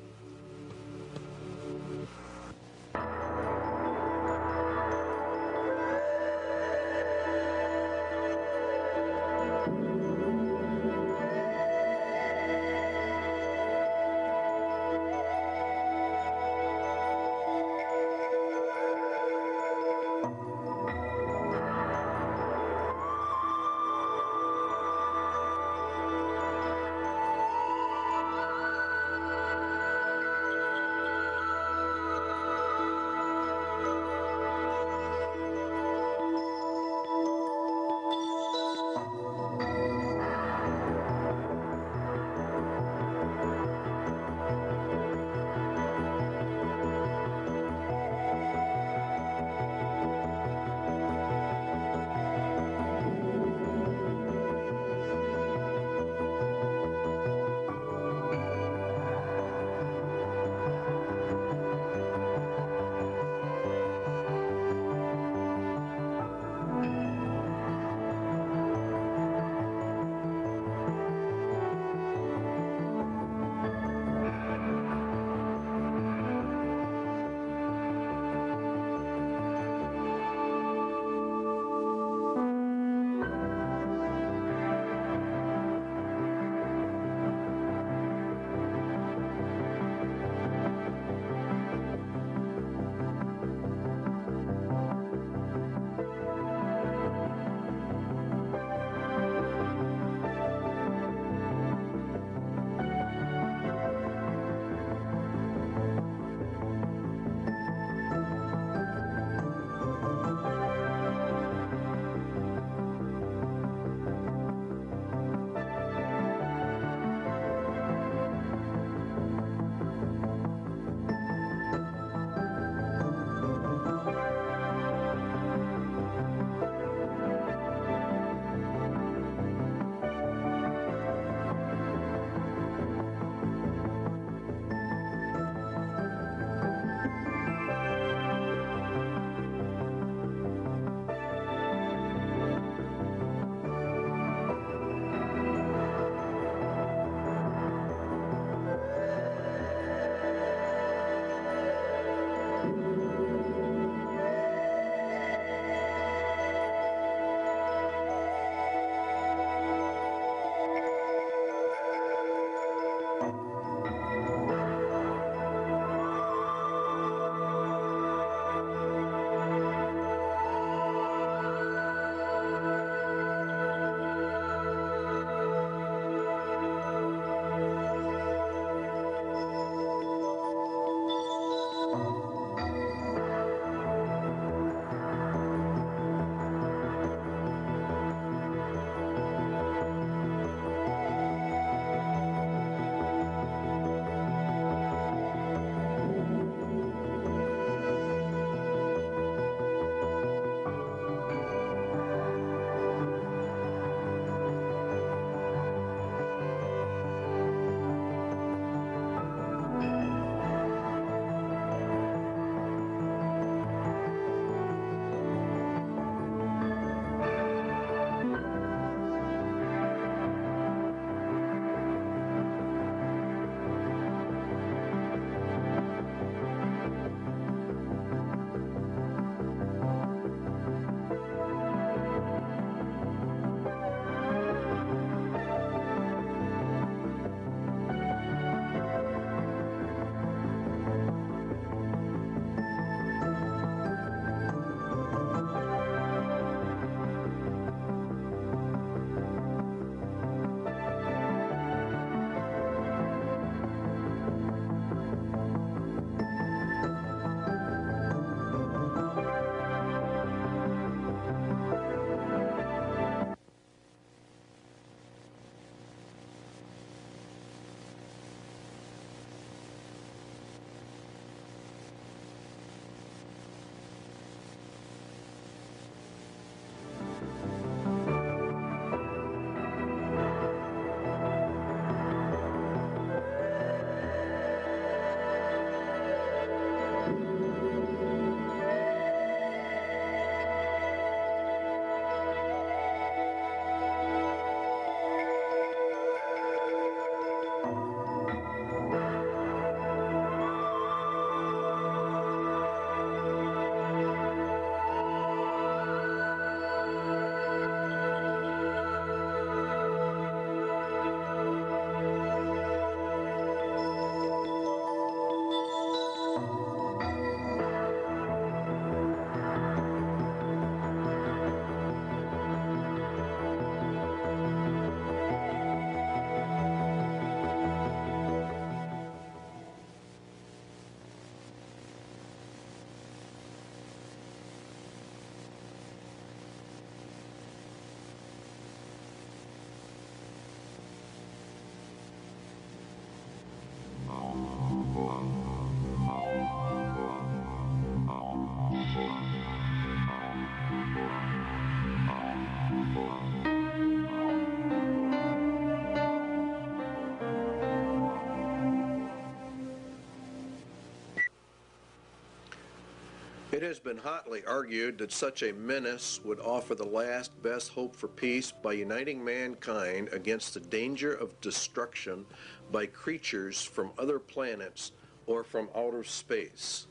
It has been hotly argued that such a menace would offer the last best hope for peace by uniting mankind against the danger of destruction by creatures from other planets or from outer space.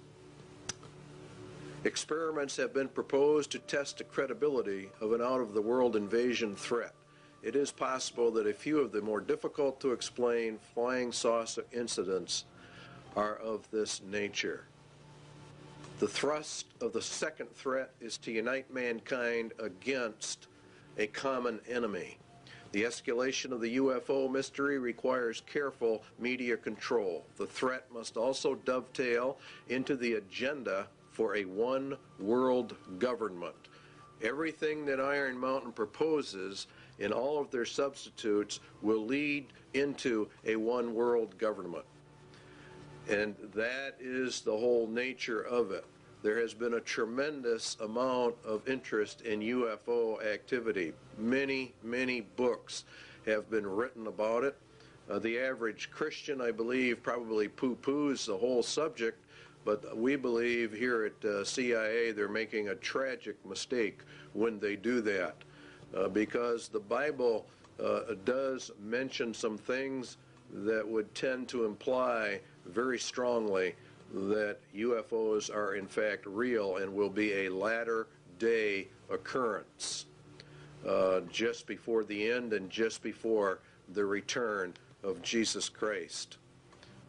Experiments have been proposed to test the credibility of an out-of-the-world invasion threat. It is possible that a few of the more difficult to explain flying saucer incidents are of this nature. The thrust of the second threat is to unite mankind against a common enemy. The escalation of the UFO mystery requires careful media control. The threat must also dovetail into the agenda for a one-world government. Everything that Iron Mountain proposes in all of their substitutes will lead into a one-world government. And that is the whole nature of it. There has been a tremendous amount of interest in UFO activity. Many, many books have been written about it. The average Christian, I believe, probably poo-poos the whole subject, but we believe here at CIA they're making a tragic mistake when they do that, because the Bible does mention some things that would tend to imply very strongly that UFOs are in fact real and will be a latter-day occurrence, just before the end and just before the return of Jesus Christ.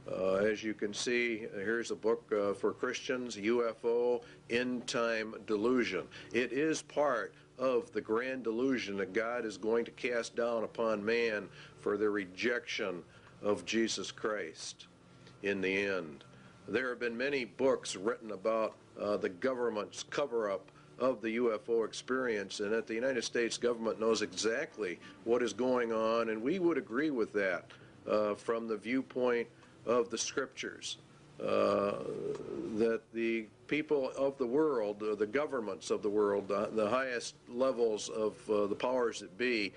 As you can see, here's a book for Christians, UFO End Time Delusion. It is part of the grand delusion that God is going to cast down upon man for their rejection of Jesus Christ in the end. There have been many books written about the government's cover-up of the UFO experience, and that the United States government knows exactly what is going on, and we would agree with that from the viewpoint of the scriptures, that the people of the world, the governments of the world, the highest levels of the powers that be,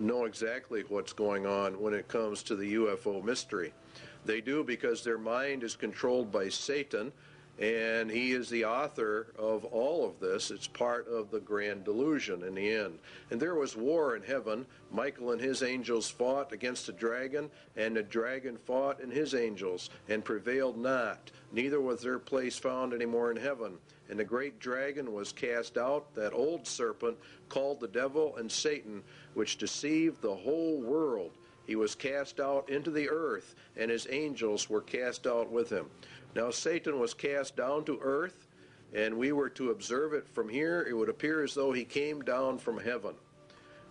know exactly what's going on when it comes to the UFO mystery. They do because their mind is controlled by Satan, and he is the author of all of this. It's part of the grand delusion in the end. And there was war in heaven. Michael and his angels fought against the dragon, and the dragon fought and his angels, and prevailed not. Neither was their place found any more in heaven. And the great dragon was cast out, that old serpent called the devil and Satan, which deceived the whole world. He was cast out into the earth, and his angels were cast out with him. Now Satan was cast down to earth, and we were to observe it from here. It would appear as though he came down from heaven.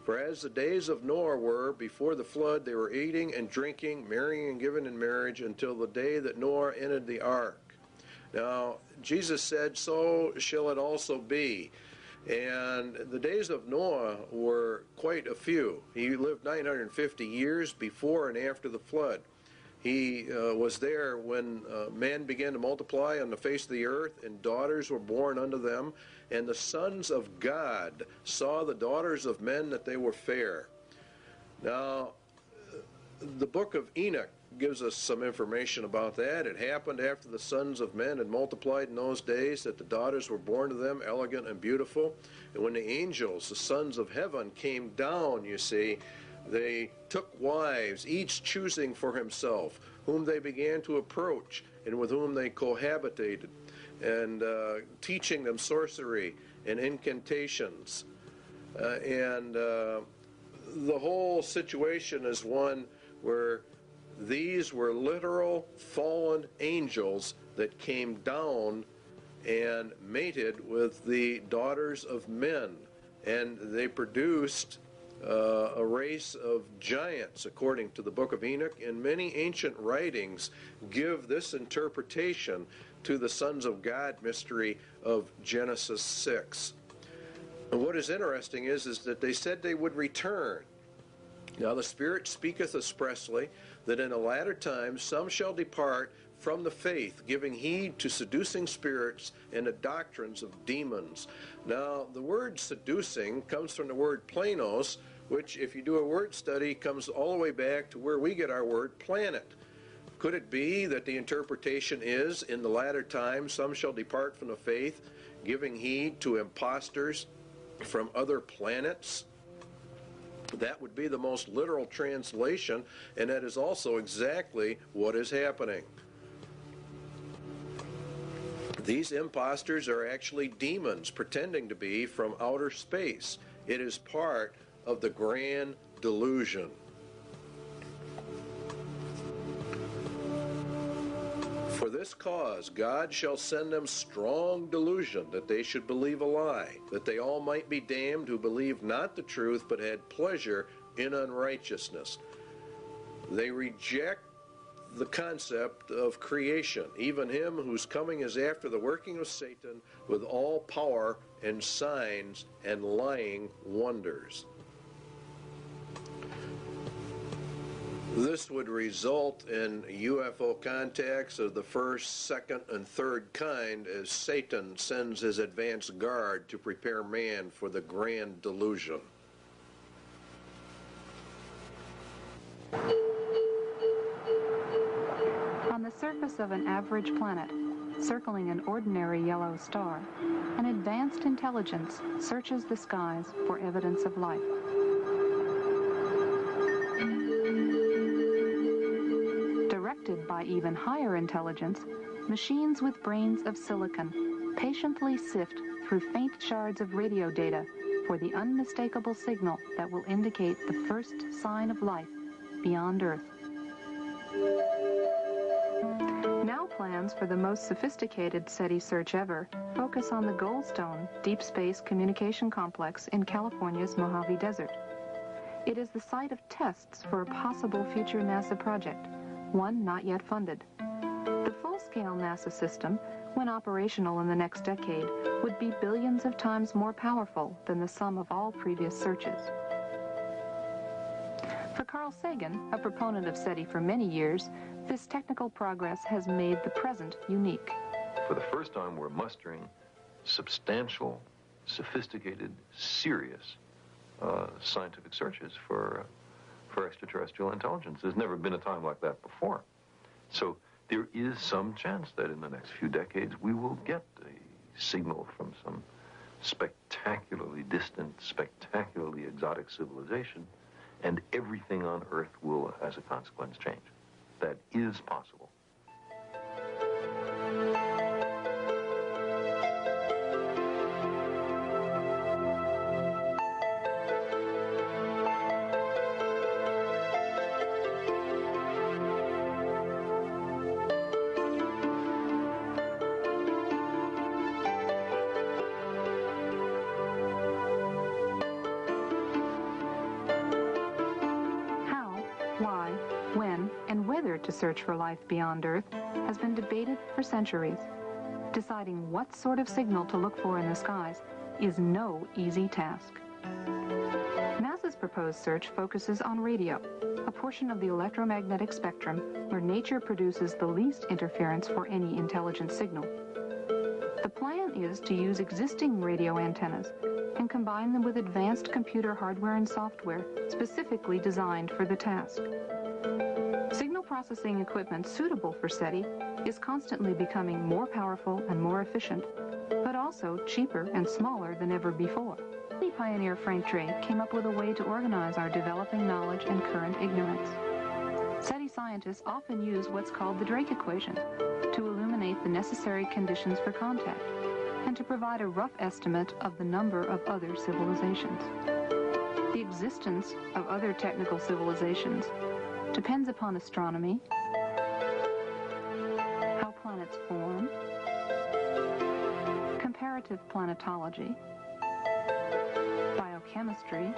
For as the days of Noah were before the flood, they were eating and drinking, marrying and giving in marriage, until the day that Noah entered the ark. Now Jesus said, so shall it also be. And the days of Noah were quite a few. He lived 950 years before and after the flood. He was there when man began to multiply on the face of the earth, and daughters were born unto them. And the sons of God saw the daughters of men that they were fair. Now, the book of Enoch gives us some information about that. It happened after the sons of men had multiplied in those days, that the daughters were born to them, elegant and beautiful. And when the angels, the sons of heaven, came down, you see, they took wives, each choosing for himself, whom they began to approach and with whom they cohabitated, and teaching them sorcery and incantations. The whole situation is one where these were literal fallen angels that came down and mated with the daughters of men, and they produced a race of giants, according to the book of Enoch. And many ancient writings give this interpretation to the sons of God mystery of Genesis 6. And what is interesting is that they said they would return. Now the Spirit speaketh expressly that in the latter times some shall depart from the faith, giving heed to seducing spirits and the doctrines of demons. Now, the word seducing comes from the word planos, which, if you do a word study, comes all the way back to where we get our word planet. Could it be that the interpretation is, in the latter times, some shall depart from the faith, giving heed to impostors from other planets? That would be the most literal translation, and that is also exactly what is happening. These impostors are actually demons pretending to be from outer space. It is part of the grand delusion. For this cause God shall send them strong delusion, that they should believe a lie, that they all might be damned who believed not the truth, but had pleasure in unrighteousness. They reject the concept of creation, even him whose coming is after the working of Satan with all power and signs and lying wonders. This would result in UFO contacts of the first, second, and third kind as Satan sends his advance guard to prepare man for the grand delusion. On the surface of an average planet, circling an ordinary yellow star, an advanced intelligence searches the skies for evidence of life. Directed by even higher intelligence, machines with brains of silicon patiently sift through faint shards of radio data for the unmistakable signal that will indicate the first sign of life beyond Earth. Now plans for the most sophisticated SETI search ever focus on the Goldstone Deep Space Communication Complex in California's Mojave Desert. It is the site of tests for a possible future NASA project, one not yet funded. The full-scale NASA system, when operational in the next decade, would be billions of times more powerful than the sum of all previous searches. For Carl Sagan, a proponent of SETI for many years, this technical progress has made the present unique. For the first time, we're mustering substantial, sophisticated, serious scientific searches for extraterrestrial intelligence. There's never been a time like that before. So there is some chance that in the next few decades we will get a signal from some spectacularly distant, spectacularly exotic civilization, and everything on Earth will, as a consequence, change. That is possible. To search for life beyond Earth has been debated for centuries. Deciding what sort of signal to look for in the skies is no easy task. NASA's proposed search focuses on radio, a portion of the electromagnetic spectrum where nature produces the least interference for any intelligent signal. The plan is to use existing radio antennas and combine them with advanced computer hardware and software specifically designed for the task. Signal processing equipment suitable for SETI is constantly becoming more powerful and more efficient, but also cheaper and smaller than ever before. SETI pioneer Frank Drake came up with a way to organize our developing knowledge and current ignorance. SETI scientists often use what's called the Drake equation to illuminate the necessary conditions for contact and to provide a rough estimate of the number of other civilizations. The existence of other technical civilizations depends upon astronomy, how planets form, comparative planetology, biochemistry,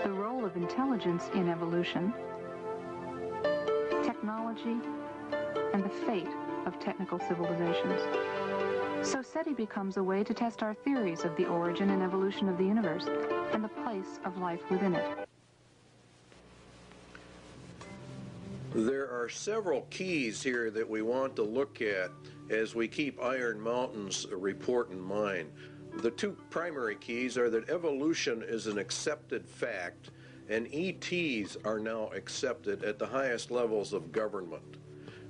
the role of intelligence in evolution, technology, and the fate of technical civilizations. So SETI becomes a way to test our theories of the origin and evolution of the universe and the place of life within it. There are several keys here that we want to look at as we keep Iron Mountain's report in mind. The two primary keys are that evolution is an accepted fact and ETs are now accepted at the highest levels of government.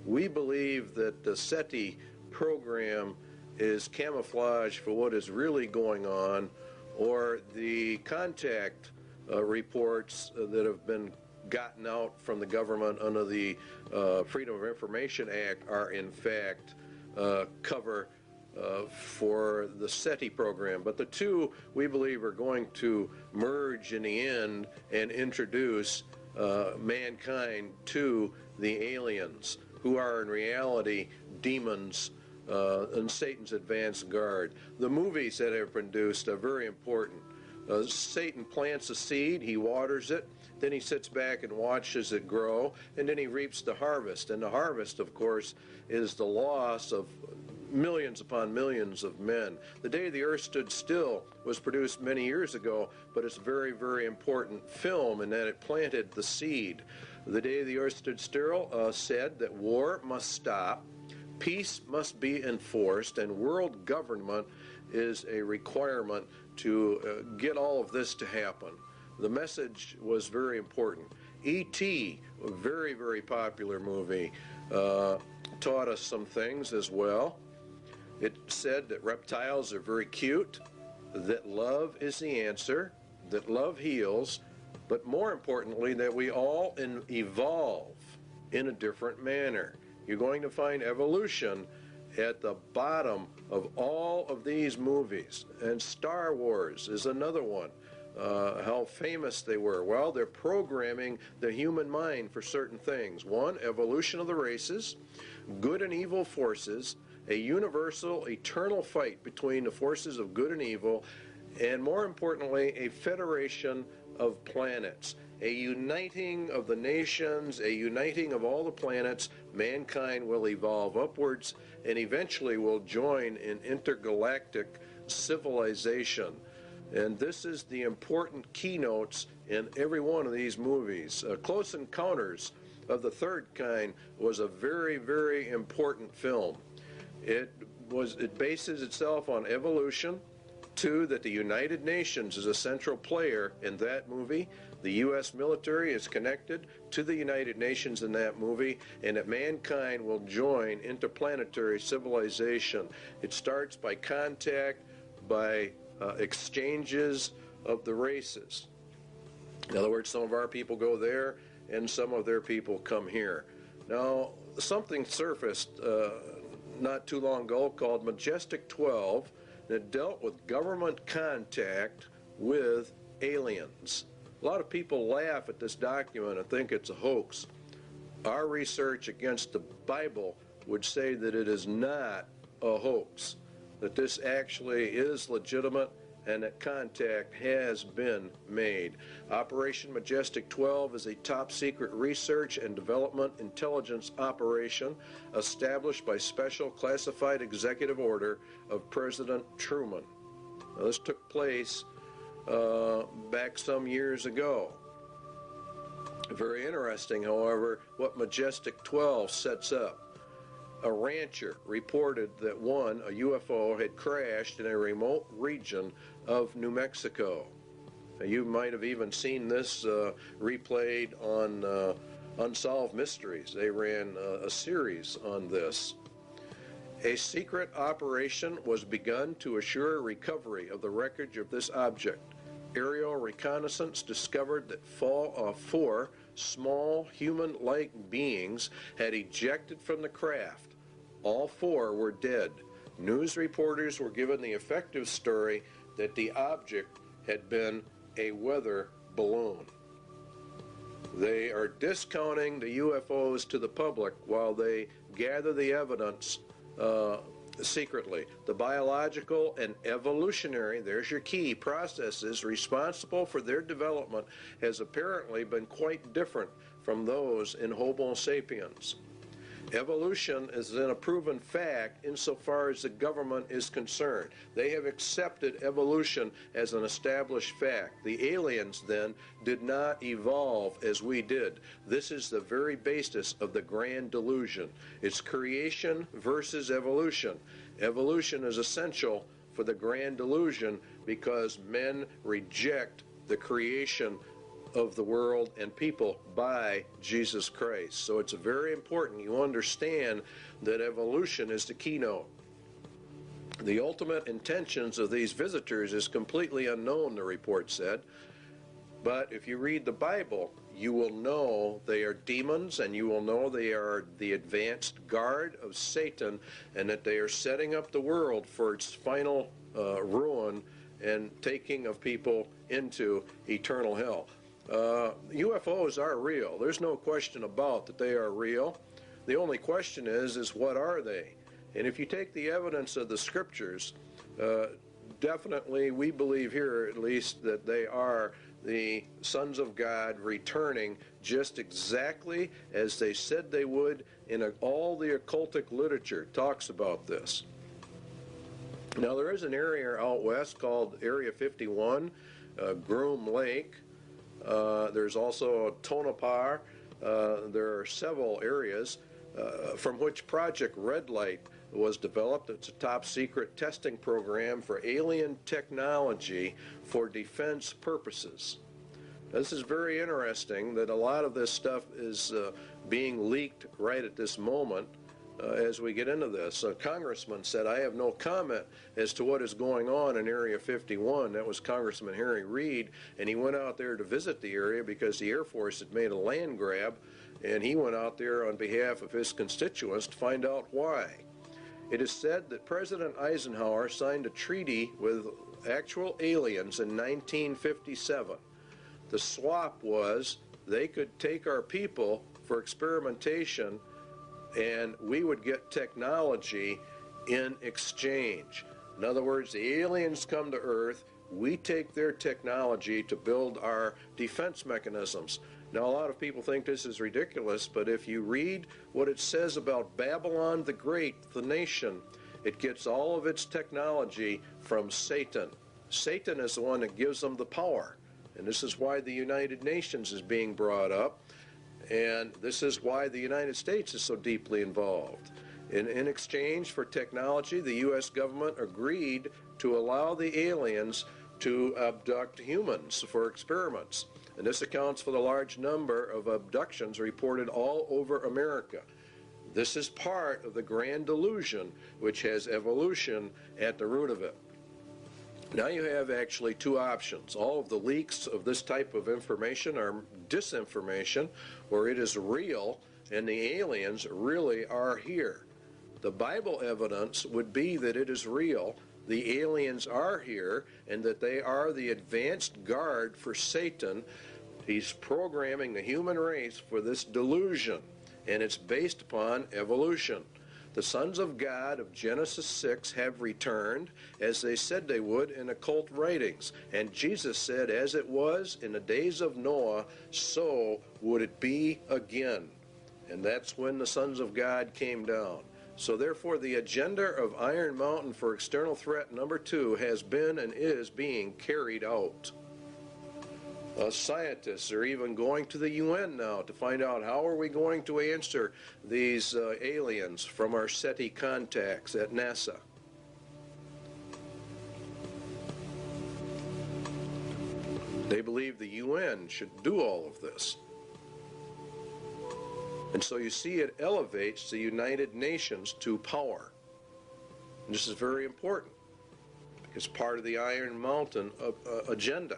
We believe that the SETI program is camouflage for what is really going on, or the contact reports that have been gotten out from the government under the Freedom of Information Act are in fact cover for the SETI program. But the two, we believe, are going to merge in the end and introduce mankind to the aliens, who are in reality demons and Satan's advance guard. The movies that are produced are very important. Satan plants a seed, he waters it, then he sits back and watches it grow, and then he reaps the harvest. And the harvest, of course, is the loss of millions upon millions of men. The Day the Earth Stood Still was produced many years ago, but it's a very, very important film in that it planted the seed. The Day the Earth Stood Still said that war must stop, peace must be enforced, and world government is a requirement to get all of this to happen. The message was very important. E.T., a very, very popular movie, taught us some things as well. It said that reptiles are very cute, that love is the answer, that love heals, but more importantly, that we all evolve in a different manner. You're going to find evolution at the bottom of all of these movies. And Star Wars is another one. How famous they were. Well, they're programming the human mind for certain things. One, evolution of the races, good and evil forces, a universal, eternal fight between the forces of good and evil, and more importantly, a federation of planets, a uniting of the nations, a uniting of all the planets. Mankind will evolve upwards and eventually will join in intergalactic civilization. And this is the important keynotes in every one of these movies. Close Encounters of the Third Kind was a very, very important film. It bases itself on evolution. Two, that the United Nations is a central player in that movie. The U.S. military is connected to the United Nations in that movie, and that mankind will join interplanetary civilization. It starts by contact, by exchanges of the races. In other words, some of our people go there, and some of their people come here. Now, something surfaced not too long ago called Majestic 12 that dealt with government contact with aliens. A lot of people laugh at this document and think it's a hoax. Our research against the Bible would say that it is not a hoax, that this actually is legitimate and that contact has been made. Operation Majestic 12 is a top-secret research and development intelligence operation established by special classified executive order of President Truman. Now, this took place back some years ago. Very interesting, however, what Majestic 12 sets up. A rancher reported that a UFO had crashed in a remote region of New Mexico. Now, you might have even seen this replayed on Unsolved Mysteries. They ran a series on this. A secret operation was begun to assure recovery of the wreckage of this object. Aerial reconnaissance discovered that 4 small human-like beings had ejected from the craft. All 4 were dead. News reporters were given the effective story that the object had been a weather balloon. They are discounting the UFOs to the public while they gather the evidence secretly. The biological and evolutionary, there's your key, processes responsible for their development has apparently been quite different from those in Homo sapiens. Evolution is then a proven fact insofar as the government is concerned. They have accepted evolution as an established fact. The aliens then did not evolve as we did. This is the very basis of the grand delusion. It's creation versus evolution. Evolution is essential for the grand delusion because men reject the creation of the world and people by Jesus Christ. So it's very important you understand that evolution is the keynote. The ultimate intentions of these visitors is completely unknown, the report said. But if you read the Bible, you will know they are demons, and you will know they are the advanced guard of Satan, and that they are setting up the world for its final ruin and taking of people into eternal hell. UFOs are real. There's no question about that they are real. The only question is what are they? And if you take the evidence of the scriptures, definitely we believe here at least that they are the sons of God returning just exactly as they said they would, in all the occultic literature talks about this. Now there is an area out west called Area 51, Groom Lake. There's also Tonopah. There are several areas from which Project Red Light was developed. It's a top secret testing program for alien technology for defense purposes. This is very interesting that a lot of this stuff is being leaked right at this moment as we get into this. A congressman said, I have no comment as to what is going on in Area 51. That was Congressman Harry Reid, and he went out there to visit the area because the Air Force had made a land grab, and he went out there on behalf of his constituents to find out why. It is said that President Eisenhower signed a treaty with actual aliens in 1957. The swap was they could take our people for experimentation and we would get technology in exchange. In other words, the aliens come to Earth, we take their technology to build our defense mechanisms. Now, a lot of people think this is ridiculous, but if you read what it says about Babylon the Great, the nation, it gets all of its technology from Satan. Satan is the one that gives them the power. And this is why the United Nations is being brought up. And this is why the United States is so deeply involved. In exchange for technology, the U.S. government agreed to allow the aliens to abduct humans for experiments. And this accounts for the large number of abductions reported all over America. This is part of the grand delusion, which has evolution at the root of it. Now you have actually two options. All of the leaks of this type of information are disinformation, or it is real, and the aliens really are here. The Bible evidence would be that it is real, the aliens are here, and that they are the advanced guard for Satan. He's programming the human race for this delusion, and it's based upon evolution. The sons of God of Genesis 6 have returned, as they said they would in occult writings. And Jesus said, as it was in the days of Noah, so would it be again. And that's when the sons of God came down. So therefore, the agenda of Iron Mountain for external threat number 2 has been and is being carried out. Scientists are even going to the UN now to find out how are we going to answer these aliens from our SETI contacts at NASA. They believe the UN should do all of this. And so you see it elevates the United Nations to power. And this is very important because part of the Iron Mountain agenda.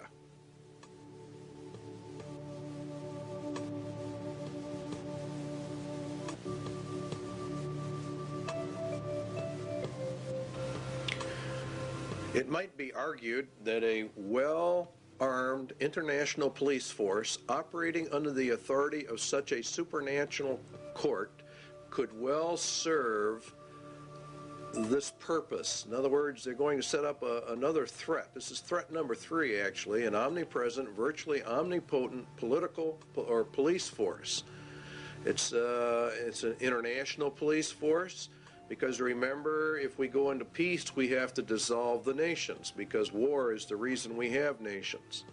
It might be argued that a well-armed international police force operating under the authority of such a supernatural court could well serve this purpose. In other words, they're going to set up another threat. This is threat number 3, actually, an omnipresent, virtually omnipotent political or police force. It's an international police force. Because remember, if we go into peace, we have to dissolve the nations, because war is the reason we have nations.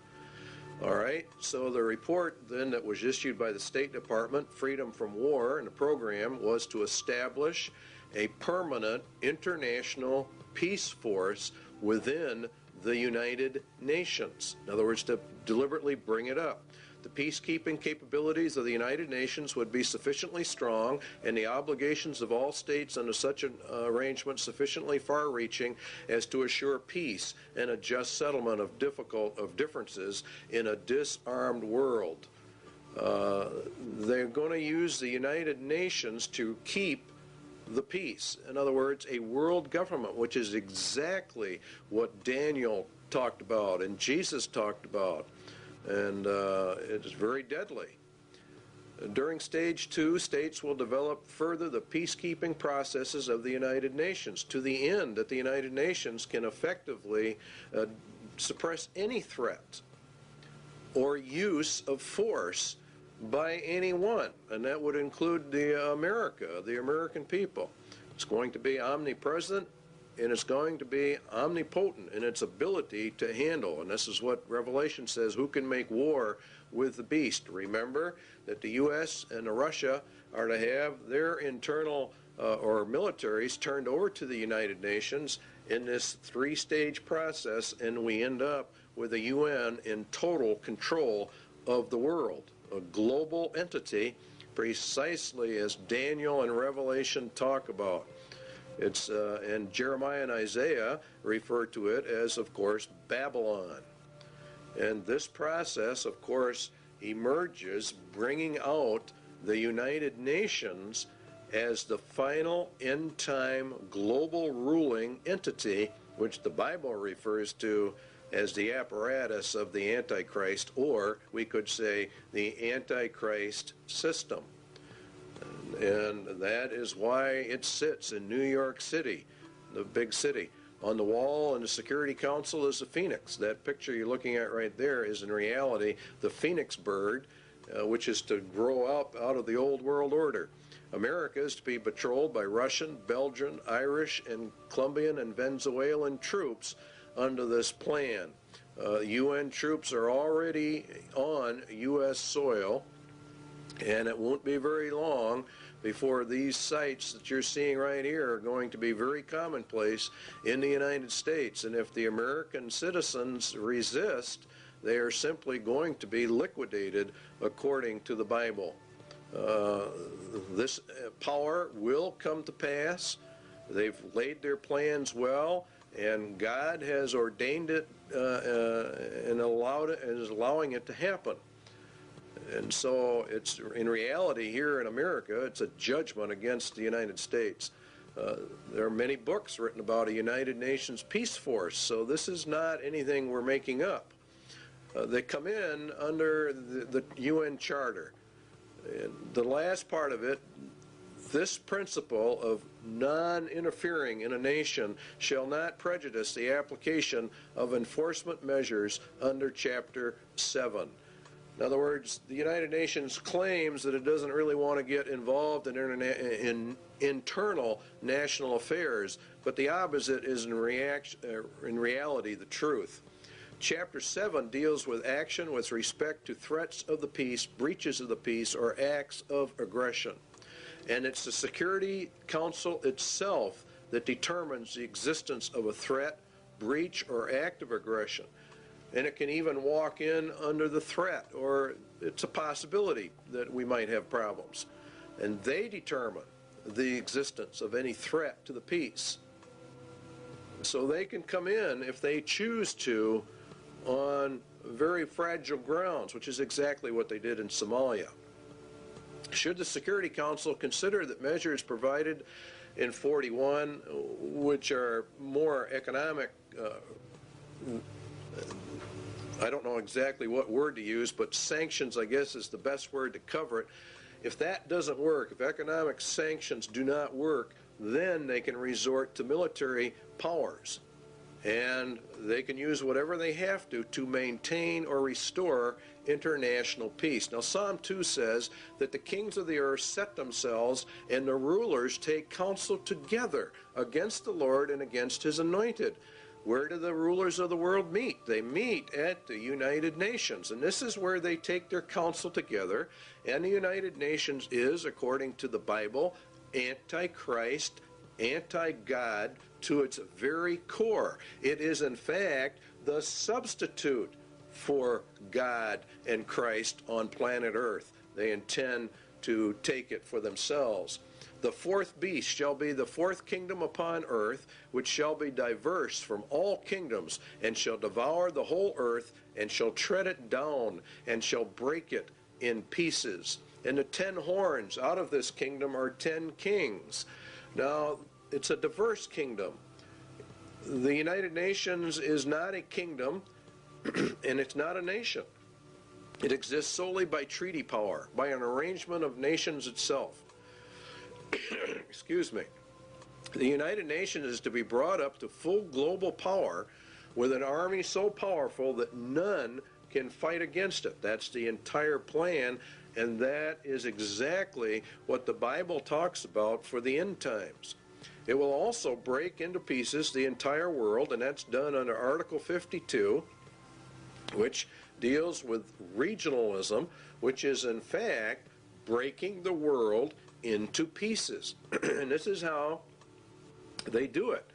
All right, so the report then that was issued by the State Department, Freedom from War, and the program was to establish a permanent international peace force within the United Nations. In other words, to deliberately bring it up. the peacekeeping capabilities of the United Nations would be sufficiently strong and the obligations of all states under such an arrangement sufficiently far-reaching as to assure peace and a just settlement of differences in a disarmed world. They're going to use the United Nations to keep the peace. In other words, a world government, which is exactly what Daniel talked about and Jesus talked about, and it is very deadly. During stage 2, states will develop further the peacekeeping processes of the United Nations to the end that the United Nations can effectively suppress any threat or use of force by anyone, and that would include the American people. It's going to be omnipresent, and it's going to be omnipotent in its ability to handle. And this is what Revelation says, who can make war with the beast? Remember that the U.S. and Russia are to have their internal or militaries turned over to the United Nations in this 3-stage process, and we end up with the UN in total control of the world, a global entity, precisely as Daniel and Revelation talk about. It's and Jeremiah and Isaiah refer to it as, of course, Babylon. And this process, of course, emerges bringing out the United Nations as the final end-time global ruling entity, which the Bible refers to as the apparatus of the Antichrist, or we could say the Antichrist system. And that is why it sits in New York City, the big city. On the wall in the Security Council is a phoenix. That picture you're looking at right there is in reality the phoenix bird, which is to grow up out of the old world order. America is to be patrolled by Russian, Belgian, Irish, and Colombian and Venezuelan troops under this plan. UN troops are already on U.S. soil, and it won't be very long before these sites that you're seeing right here are going to be very commonplace in the United States. And if the American citizens resist, they are simply going to be liquidated according to the Bible. This power will come to pass. They've laid their plans well, and God has ordained it and allowed it, and is allowing it to happen. And so it's, in reality, here in America, it's a judgment against the United States. There are many books written about a United Nations peace force, so this is not anything we're making up. They come in under the UN Charter. And the last part of it, this principle of non-interfering in a nation shall not prejudice the application of enforcement measures under Chapter 7. In other words, the United Nations claims that it doesn't really want to get involved in internal national affairs, but the opposite is in reality the truth. Chapter 7 deals with action with respect to threats of the peace, breaches of the peace, or acts of aggression. And it's the Security Council itself that determines the existence of a threat, breach, or act of aggression. And it can even walk in under the threat, or it's a possibility that we might have problems. And they determine the existence of any threat to the peace. So they can come in, if they choose to, on very fragile grounds, which is exactly what they did in Somalia. Should the Security Council consider that measures provided in 41, which are more economic, I don't know exactly what word to use, but sanctions, I guess, is the best word to cover it. If that doesn't work, if economic sanctions do not work, then they can resort to military powers. And they can use whatever they have to maintain or restore international peace. Now, Psalm 2 says that the kings of the earth set themselves, and the rulers take counsel together against the Lord and against his anointed. Where do the rulers of the world meet? They meet at the United Nations, and this is where they take their counsel together. And the United Nations is, according to the Bible, anti-Christ, anti-God to its very core. It is, in fact, the substitute for God and Christ on planet Earth. They intend to take it for themselves. The fourth beast shall be the fourth kingdom upon earth, which shall be diverse from all kingdoms, and shall devour the whole earth, and shall tread it down, and shall break it in pieces. And the 10 horns out of this kingdom are 10 kings. Now, it's a diverse kingdom. The United Nations is not a kingdom, and it's not a nation. It exists solely by treaty power, by an arrangement of nations itself. Excuse me. The United Nations is to be brought up to full global power with an army so powerful that none can fight against it. That's the entire plan, and that is exactly what the Bible talks about for the end times. It will also break into pieces the entire world, and that's done under Article 52, which deals with regionalism, which is in fact breaking the world into pieces. And this is how they do it.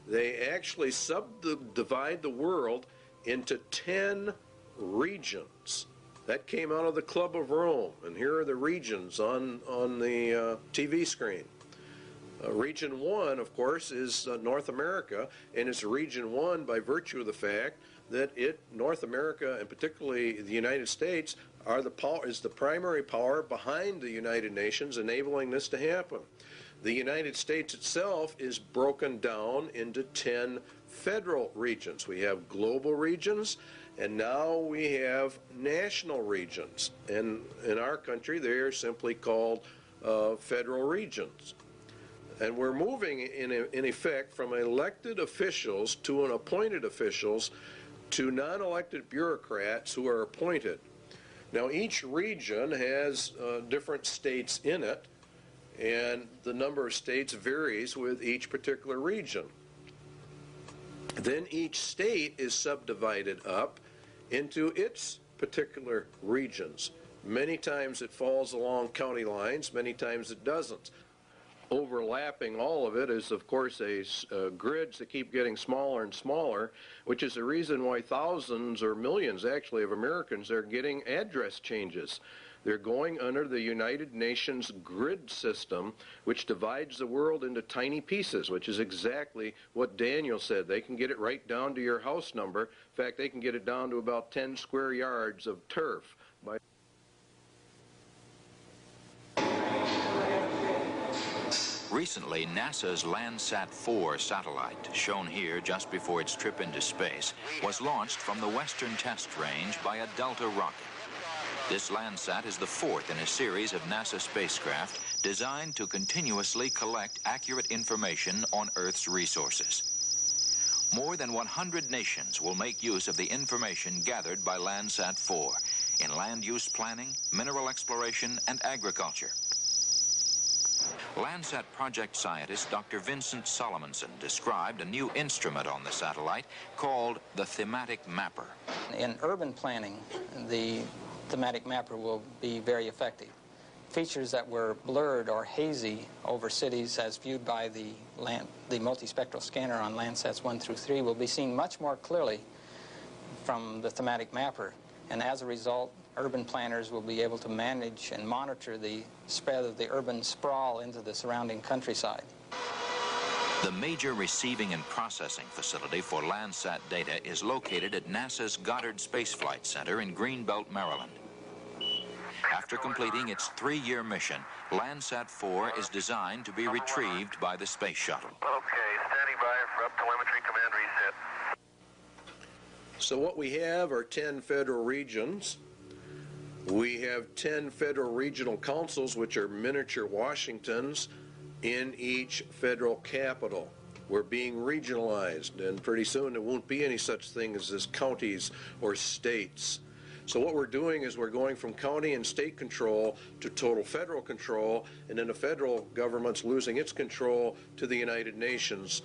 They actually subdivide the world into 10 regions. That came out of the Club of Rome, and here are the regions on the TV screen. Region 1, of course, is North America, and it's Region 1 by virtue of the fact that North America, and particularly the United States, is the primary power behind the United Nations, enabling this to happen. The United States itself is broken down into 10 federal regions. We have global regions, and now we have national regions. And in our country, they are simply called federal regions. And we're moving, in effect, from elected officials to appointed officials to non-elected bureaucrats who are appointed. Now, each region has different states in it, and the number of states varies with each particular region. Then each state is subdivided up into its particular regions. Many times it falls along county lines, many times it doesn't. Overlapping all of it is, of course, grids that keep getting smaller and smaller, which is the reason why thousands or millions, actually, of Americans are getting address changes. They're going under the United Nations grid system, which divides the world into tiny pieces, which is exactly what Daniel said. They can get it right down to your house number. In fact, they can get it down to about 10 square yards of turf. Recently, NASA's Landsat 4 satellite, shown here just before its trip into space, was launched from the Western Test Range by a Delta rocket. This Landsat is the fourth in a series of NASA spacecraft designed to continuously collect accurate information on Earth's resources. More than 100 nations will make use of the information gathered by Landsat 4 in land use planning, mineral exploration, and agriculture. Landsat project scientist Dr. Vincent Solomonson described a new instrument on the satellite called the thematic mapper. In urban planning, the thematic mapper will be very effective. Features that were blurred or hazy over cities as viewed by the multispectral scanner on Landsats 1 through 3 will be seen much more clearly from the thematic mapper. And as a result, urban planners will be able to manage and monitor the spread of the urban sprawl into the surrounding countryside. The major receiving and processing facility for Landsat data is located at NASA's Goddard Space Flight Center in Greenbelt, Maryland. After completing its 3-year mission, Landsat 4 is designed to be retrieved by the space shuttle. Okay, standing by for up telemetry command reset. So what we have are 10 federal regions. We have 10 federal regional councils, which are miniature Washingtons, in each federal capital. We're being regionalized, and pretty soon there won't be any such thing as counties or states. So what we're doing is we're going from county and state control to total federal control, and then the federal government's losing its control to the United Nations.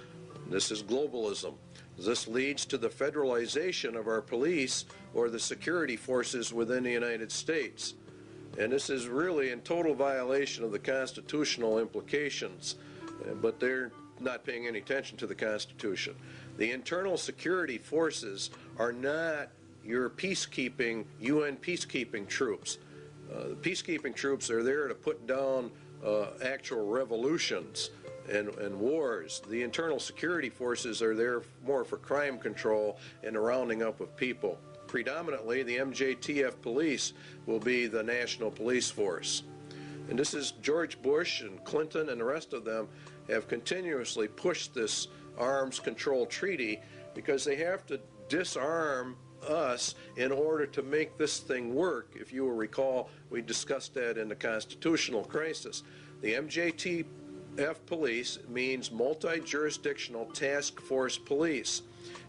This is globalism. This leads to the federalization of our police or the security forces within the United States. And this is really in total violation of the constitutional implications, but they're not paying any attention to the Constitution. The internal security forces are not your peacekeeping, UN peacekeeping troops. The peacekeeping troops are there to put down actual revolutions and wars. The internal security forces are there more for crime control and the rounding up of people. Predominantly, the MJTF police will be the national police force. And this is George Bush and Clinton and the rest of them have continuously pushed this arms control treaty because they have to disarm us in order to make this thing work. If you will recall, we discussed that in the constitutional crisis. The MJTF police means multi-jurisdictional task force police,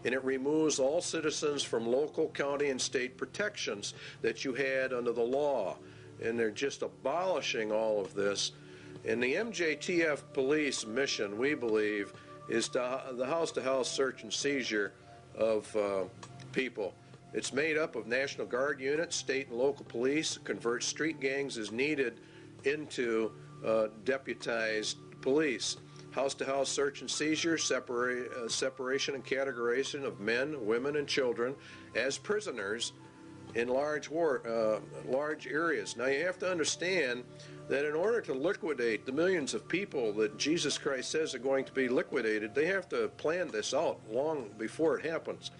and it removes all citizens from local, county, and state protections that you had under the law. And they're just abolishing all of this. And the MJTF police mission, we believe, is the house-to-house search and seizure of people. It's made up of National Guard units, state and local police, convert street gangs as needed into deputized police. House-to-house search and seizure, separation and categorization of men, women, and children as prisoners in large areas. Now you have to understand that in order to liquidate the millions of people that Jesus Christ says are going to be liquidated, they have to plan this out long before it happens.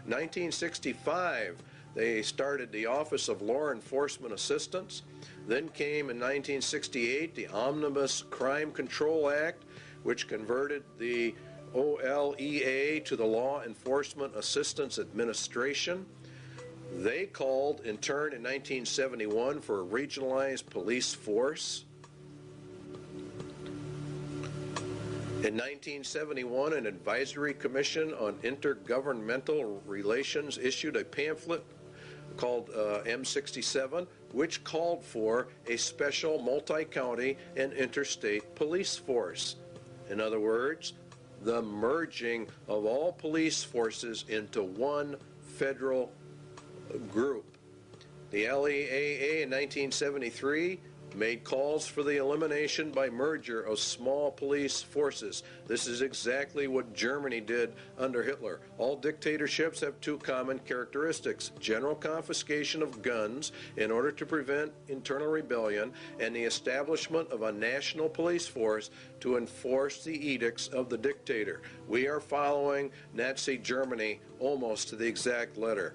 1965, they started the Office of Law Enforcement Assistance. Then came in 1968 the Omnibus Crime Control Act, which converted the OLEA to the Law Enforcement Assistance Administration. They called, in turn, in 1971 for a regionalized police force. In 1971, an advisory commission on intergovernmental relations issued a pamphlet called M67, which called for a special multi-county and interstate police force. In other words, the merging of all police forces into one federal group. The LEAA in 1973 made calls for the elimination by merger of small police forces. This is exactly what Germany did under Hitler. All dictatorships have two common characteristics: general confiscation of guns in order to prevent internal rebellion, and the establishment of a national police force to enforce the edicts of the dictator. We are following Nazi Germany almost to the exact letter.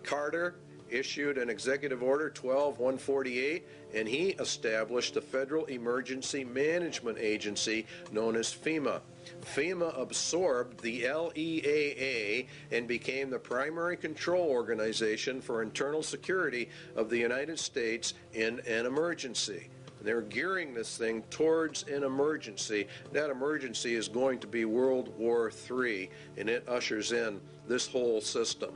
Carter issued an executive order 12-148, and he established the Federal Emergency Management Agency known as FEMA. FEMA absorbed the LEAA and became the primary control organization for internal security of the United States in an emergency. They're gearing this thing towards an emergency. That emergency is going to be World War III, and it ushers in this whole system.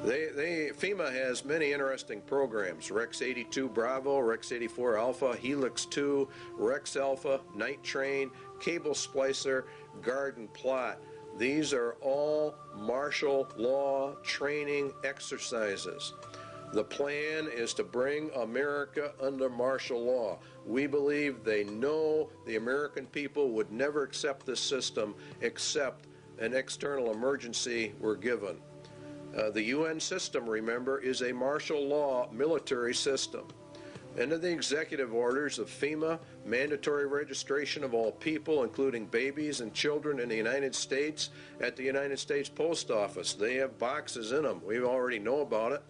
FEMA has many interesting programs: Rex 82 Bravo, Rex 84 Alpha, Helix 2, Rex Alpha, Night Train, Cable Splicer, Garden Plot. These are all martial law training exercises. The plan is to bring America under martial law. We believe they know the American people would never accept this system except an external emergency were given. The UN system, remember, is a martial law military system. Under the executive orders of FEMA, mandatory registration of all people, including babies and children in the United States, at the United States Post Office. They have boxes in them. We already know about it.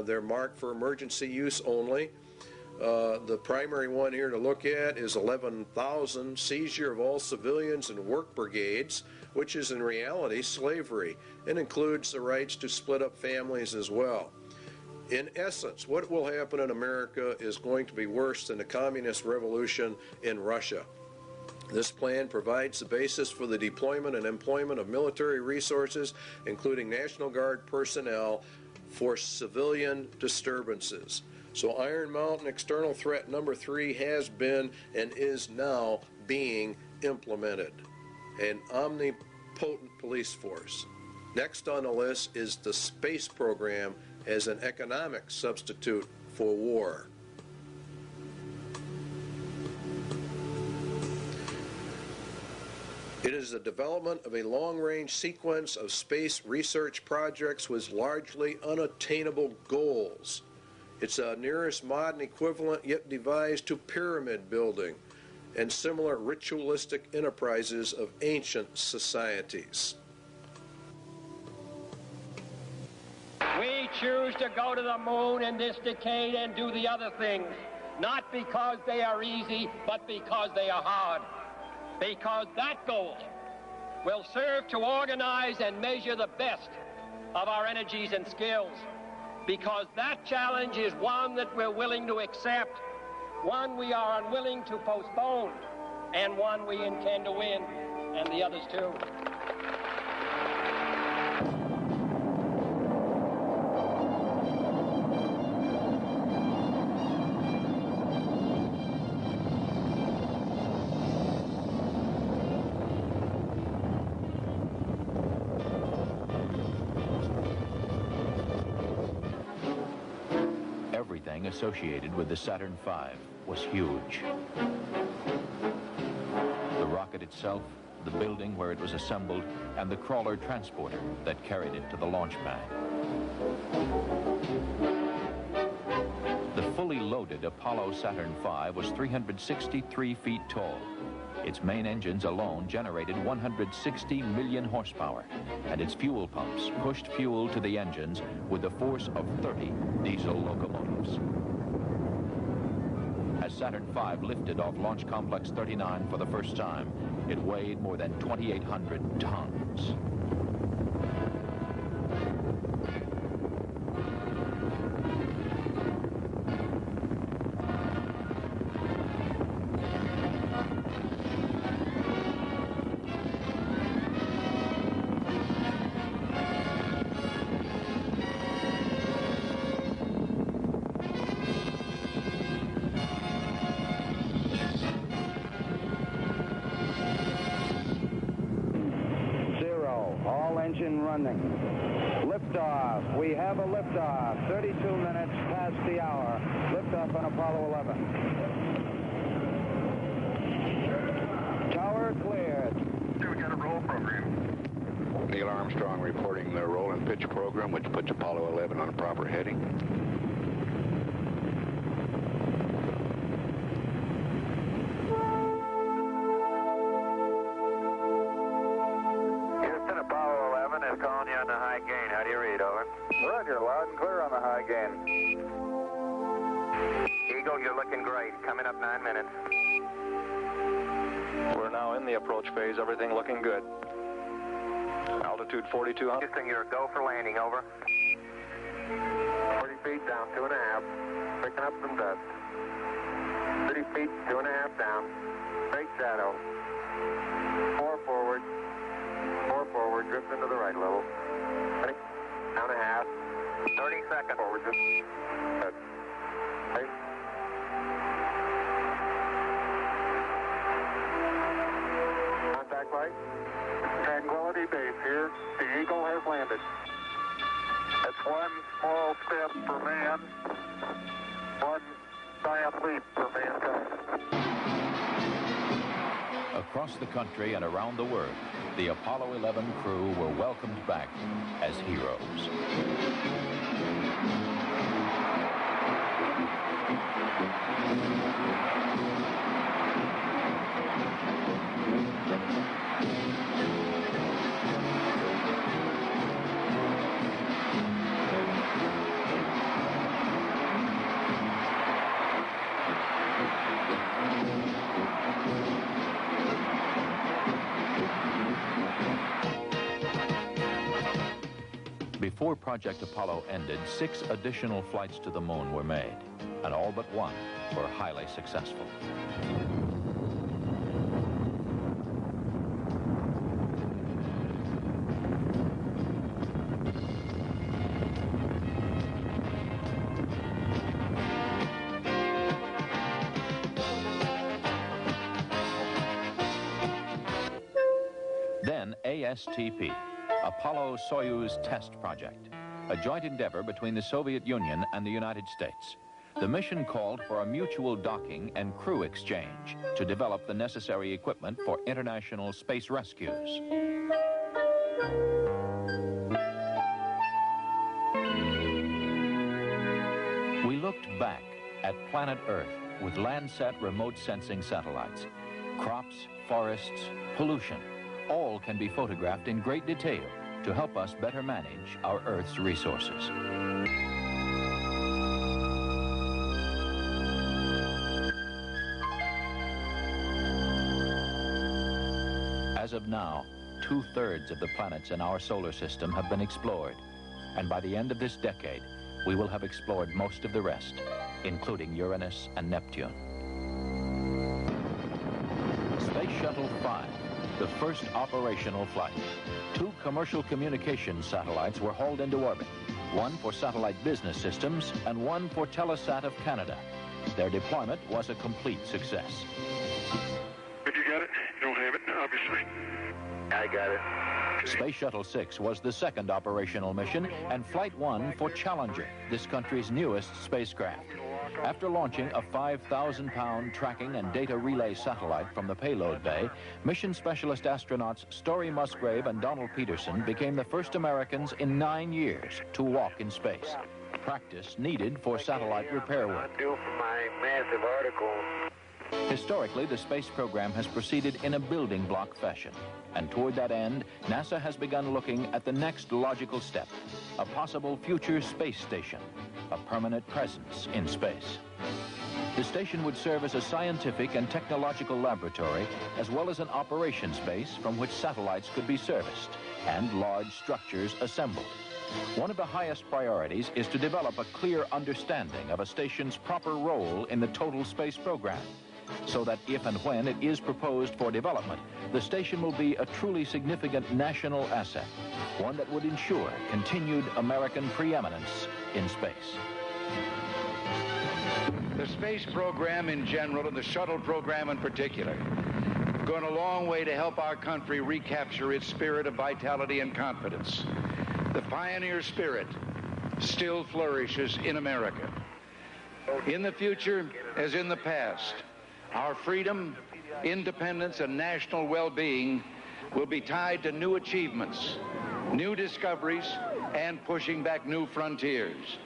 They're marked for emergency use only. The primary one here to look at is 11,000, seizure of all civilians and work brigades, which is in reality slavery, and includes the rights to split up families as well. In essence, what will happen in America is going to be worse than the communist revolution in Russia. This plan provides the basis for the deployment and employment of military resources, including National Guard personnel, for civilian disturbances. So Iron Mountain external threat number 3 has been and is now being implemented. An omnipotent police force. Next on the list is the space program as an economic substitute for war. It It is the development of a long-range sequence of space research projects with largely unattainable goals. It's a nearest modern equivalent yet devised to pyramid building and similar ritualistic enterprises of ancient societies. We choose to go to the moon in this decade and do the other things, not because they are easy, but because they are hard. Because that goal will serve to organize and measure the best of our energies and skills. Because that challenge is one that we're willing to accept, one we are unwilling to postpone, and one we intend to win, and the others too. Everything associated with the Saturn V was huge. The rocket itself, the building where it was assembled, and the crawler transporter that carried it to the launch pad. The fully loaded Apollo Saturn V was 363 feet tall. Its main engines alone generated 160 million horsepower, and its fuel pumps pushed fuel to the engines with the force of 30 diesel locomotives. As Saturn V lifted off Launch Complex 39 for the first time, it weighed more than 2,800 tons. Engine running. Liftoff. We have a liftoff. 32 minutes past the hour. Liftoff on Apollo 11. Tower cleared. We got a roll program. Neil Armstrong reporting the roll and pitch program, which puts Apollo 11 on a proper heading. Calling you on the high gain. How do you read, over? Roger, loud and clear on the high gain. Eagle, you're looking great. Coming up 9 minutes. We're now in the approach phase. Everything looking good. Altitude 4,200. Houston, you're a go for landing, over. 40 feet down, 2.5. Picking up some dust. 30 feet, 2.5 down. Straight shadow. 4 forward. 4 forward, drift into the right level. 20, down a half. 30 seconds forward, just good. Right. Contact light. Tranquility Base here. The Eagle has landed. It's one small step for man, one giant leap for mankind. Across the country and around the world, the Apollo 11 crew were welcomed back as heroes. Before Project Apollo ended, 6 additional flights to the moon were made, and all but one were highly successful. Then ASTP, Apollo-Soyuz Test Project, a joint endeavor between the Soviet Union and the United States. the mission called for a mutual docking and crew exchange to develop the necessary equipment for international space rescues. We looked back at planet Earth with Landsat remote sensing satellites. Crops, forests, pollution, all can be photographed in great detail to help us better manage our Earth's resources. As of now, 2/3 of the planets in our solar system have been explored, and by the end of this decade, we will have explored most of the rest, including Uranus and Neptune. Space Shuttle 5, the first operational flight. 2 commercial communications satellites were hauled into orbit, one for satellite business systems and one for Telesat of Canada. Their deployment was a complete success. But you got it? You don't have it, obviously. I got it. Space Shuttle 6 was the second operational mission, and Flight 1 for Challenger, this country's newest spacecraft. After launching a 5,000-pound tracking and data relay satellite from the payload bay, mission specialist astronauts Story Musgrave and Donald Peterson became the first Americans in 9 years to walk in space. Practice needed for satellite repair work. Due for my massive article. Historically, the space program has proceeded in a building block fashion. And toward that end, NASA has begun looking at the next logical step, a possible future space station, a permanent presence in space. The station would serve as a scientific and technological laboratory, as well as an operations base from which satellites could be serviced and large structures assembled. One of the highest priorities is to develop a clear understanding of a station's proper role in the total space program, so that if and when it is proposed for development, the station will be a truly significant national asset, one that would ensure continued American preeminence in space. The space program in general and the shuttle program in particular have gone a long way to help our country recapture its spirit of vitality and confidence. The pioneer spirit still flourishes in America. In the future, as in the past, our freedom, independence, and national well-being will be tied to new achievements, new discoveries, and pushing back new frontiers.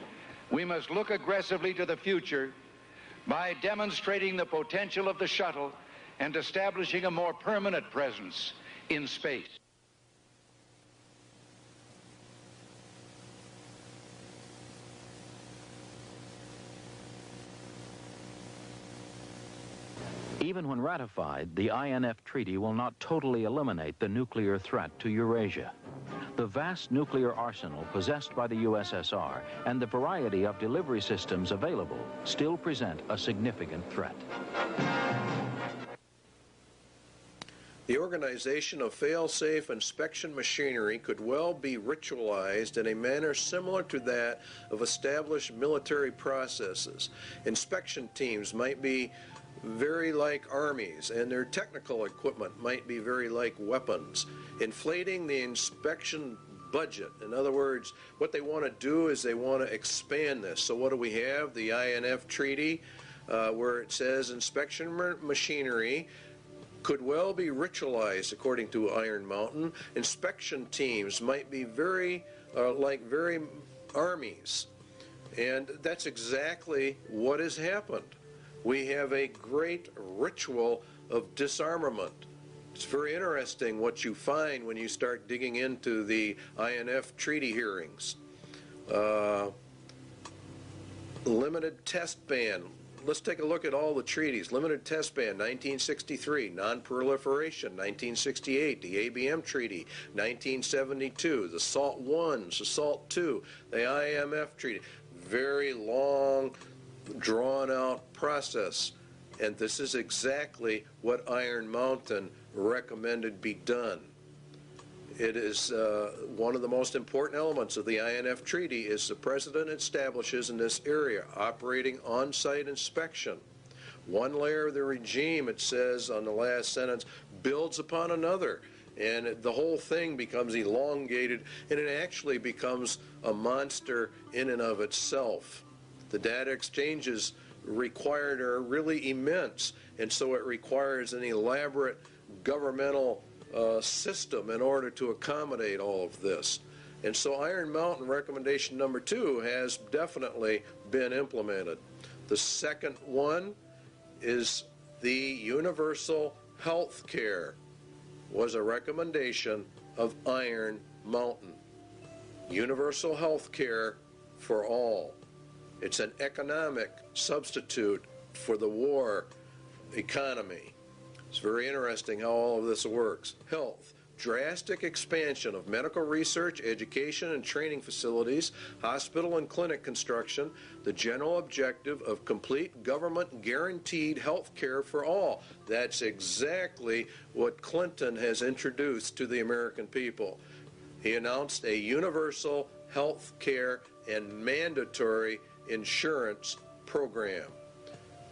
We must look aggressively to the future by demonstrating the potential of the shuttle and establishing a more permanent presence in space. Even when ratified, the INF Treaty will not totally eliminate the nuclear threat to Eurasia. The vast nuclear arsenal possessed by the USSR and the variety of delivery systems available still present a significant threat. The organization of fail-safe inspection machinery could well be ritualized in a manner similar to that of established military processes. Inspection teams might be very like armies, and their technical equipment might be very like weapons. Inflating the inspection budget, in other words, what they want to do is they want to expand this. So what do we have? The INF Treaty, where it says inspection machinery could well be ritualized according to Iron Mountain. Inspection teams might be very armies, and that's exactly what has happened. We have a great ritual of disarmament. It's very interesting what you find when you start digging into the INF treaty hearings. Limited test ban. Let's take a look at all the treaties. Limited test ban, 1963. Non-proliferation, 1968. The ABM Treaty, 1972. The SALT I, the SALT II, the IMF Treaty. Very long, drawn-out process. And this is exactly what Iron Mountain recommended be done. It is one of the most important elements of the INF Treaty is the President establishes in this area operating on-site inspection. One layer of the regime, it says on the last sentence, builds upon another. And the whole thing becomes elongated, and it actually becomes a monster in and of itself. The data exchanges required are really immense, and so it requires an elaborate governmental system in order to accommodate all of this. And so Iron Mountain recommendation number 2 has definitely been implemented. The second one is the universal health care was a recommendation of Iron Mountain. Universal health care for all. It's an economic substitute for the war economy. It's very interesting how all of this works. Health. Drastic expansion of medical research, education, and training facilities, hospital and clinic construction, the general objective of complete government guaranteed health care for all. That's exactly what Clinton has introduced to the American people. He announced a universal health care and mandatory insurance program.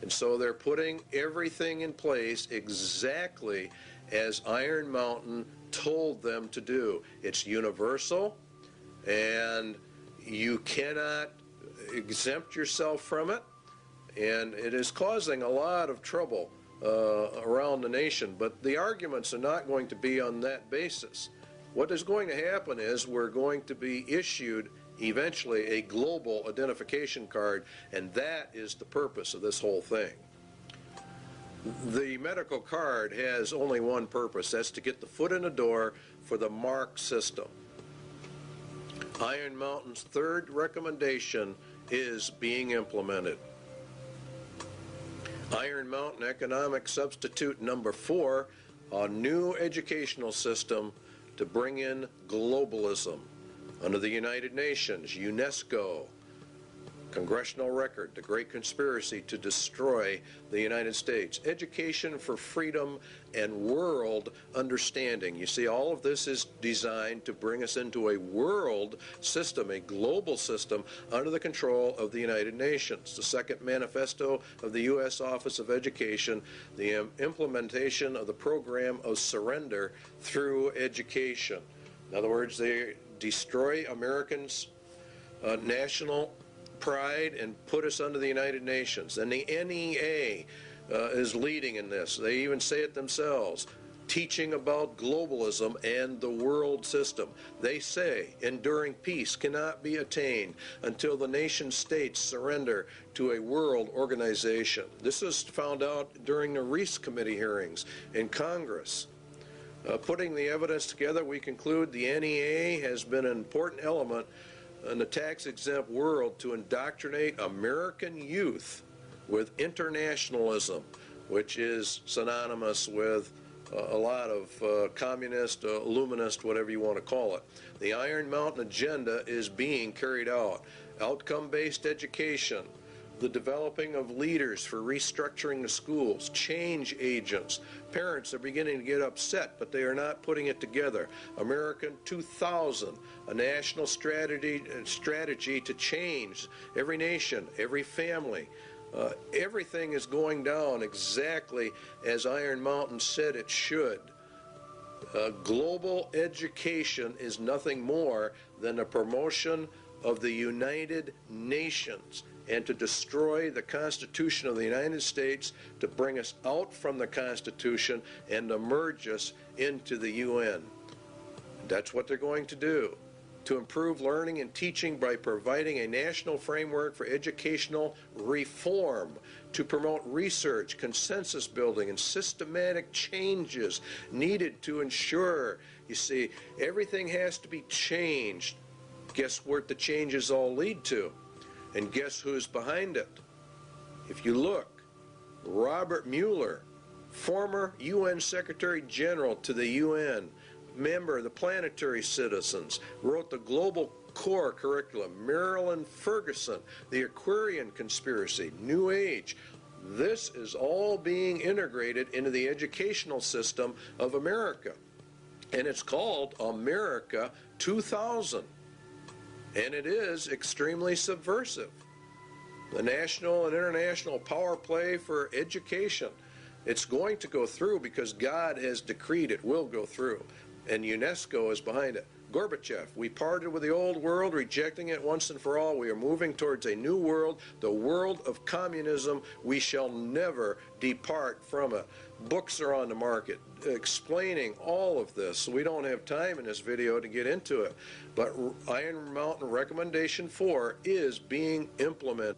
And so they're putting everything in place exactly as Iron Mountain told them to do. It's universal, and you cannot exempt yourself from it, and it is causing a lot of trouble around the nation. But the arguments are not going to be on that basis. What is going to happen is we're going to be issued eventually a global identification card, and that is the purpose of this whole thing. The medical card has only one purpose. That's to get the foot in the door for the MARC system. Iron Mountain's third recommendation is being implemented. Iron Mountain economic substitute number 4, a new educational system to bring in globalism under the United Nations, UNESCO, Congressional Record, the Great Conspiracy to Destroy the United States, Education for Freedom and World Understanding. You see, all of this is designed to bring us into a world system, a global system, under the control of the United Nations. The second manifesto of the U.S. Office of Education, the implementation of the program of surrender through education. In other words, they destroy Americans' national pride and put us under the United Nations. And the NEA is leading in this. They even say it themselves, teaching about globalism and the world system. They say enduring peace cannot be attained until the nation states surrender to a world organization. This was found out during the Reese Committee hearings in Congress. Putting the evidence together, we conclude the NEA has been an important element in the tax-exempt world to indoctrinate American youth with internationalism, which is synonymous with a lot of communist, illuminist, whatever you want to call it. The Iron Mountain agenda is being carried out. Outcome-based education, the developing of leaders for restructuring the schools, change agents. Parents are beginning to get upset, but they are not putting it together. American 2000, a national strategy to change every nation, every family. Everything is going down exactly as Iron Mountain said it should. Global education is nothing more than a promotion of the United Nations and to destroy the Constitution of the United States, to bring us out from the Constitution and to merge us into the UN. That's what they're going to do. To improve learning and teaching by providing a national framework for educational reform, to promote research, consensus building, and systematic changes needed to ensure, you see, everything has to be changed. Guess what the changes all lead to? And guess who's behind it? If you look, Robert Mueller, former UN Secretary General to the UN, member of the Planetary Citizens, wrote the Global Core Curriculum. Marilyn Ferguson, the Aquarian Conspiracy, New Age. This is all being integrated into the educational system of America. And it's called America 2000. And it is extremely subversive. The national and international power play for education. It's going to go through because God has decreed it will go through. And UNESCO is behind it. Gorbachev, we parted with the old world, rejecting it once and for all. We are moving towards a new world, the world of communism. We shall never depart from it. Books are on the market explaining all of this, so we don't have time in this video to get into it. But Iron Mountain Recommendation 4 is being implemented.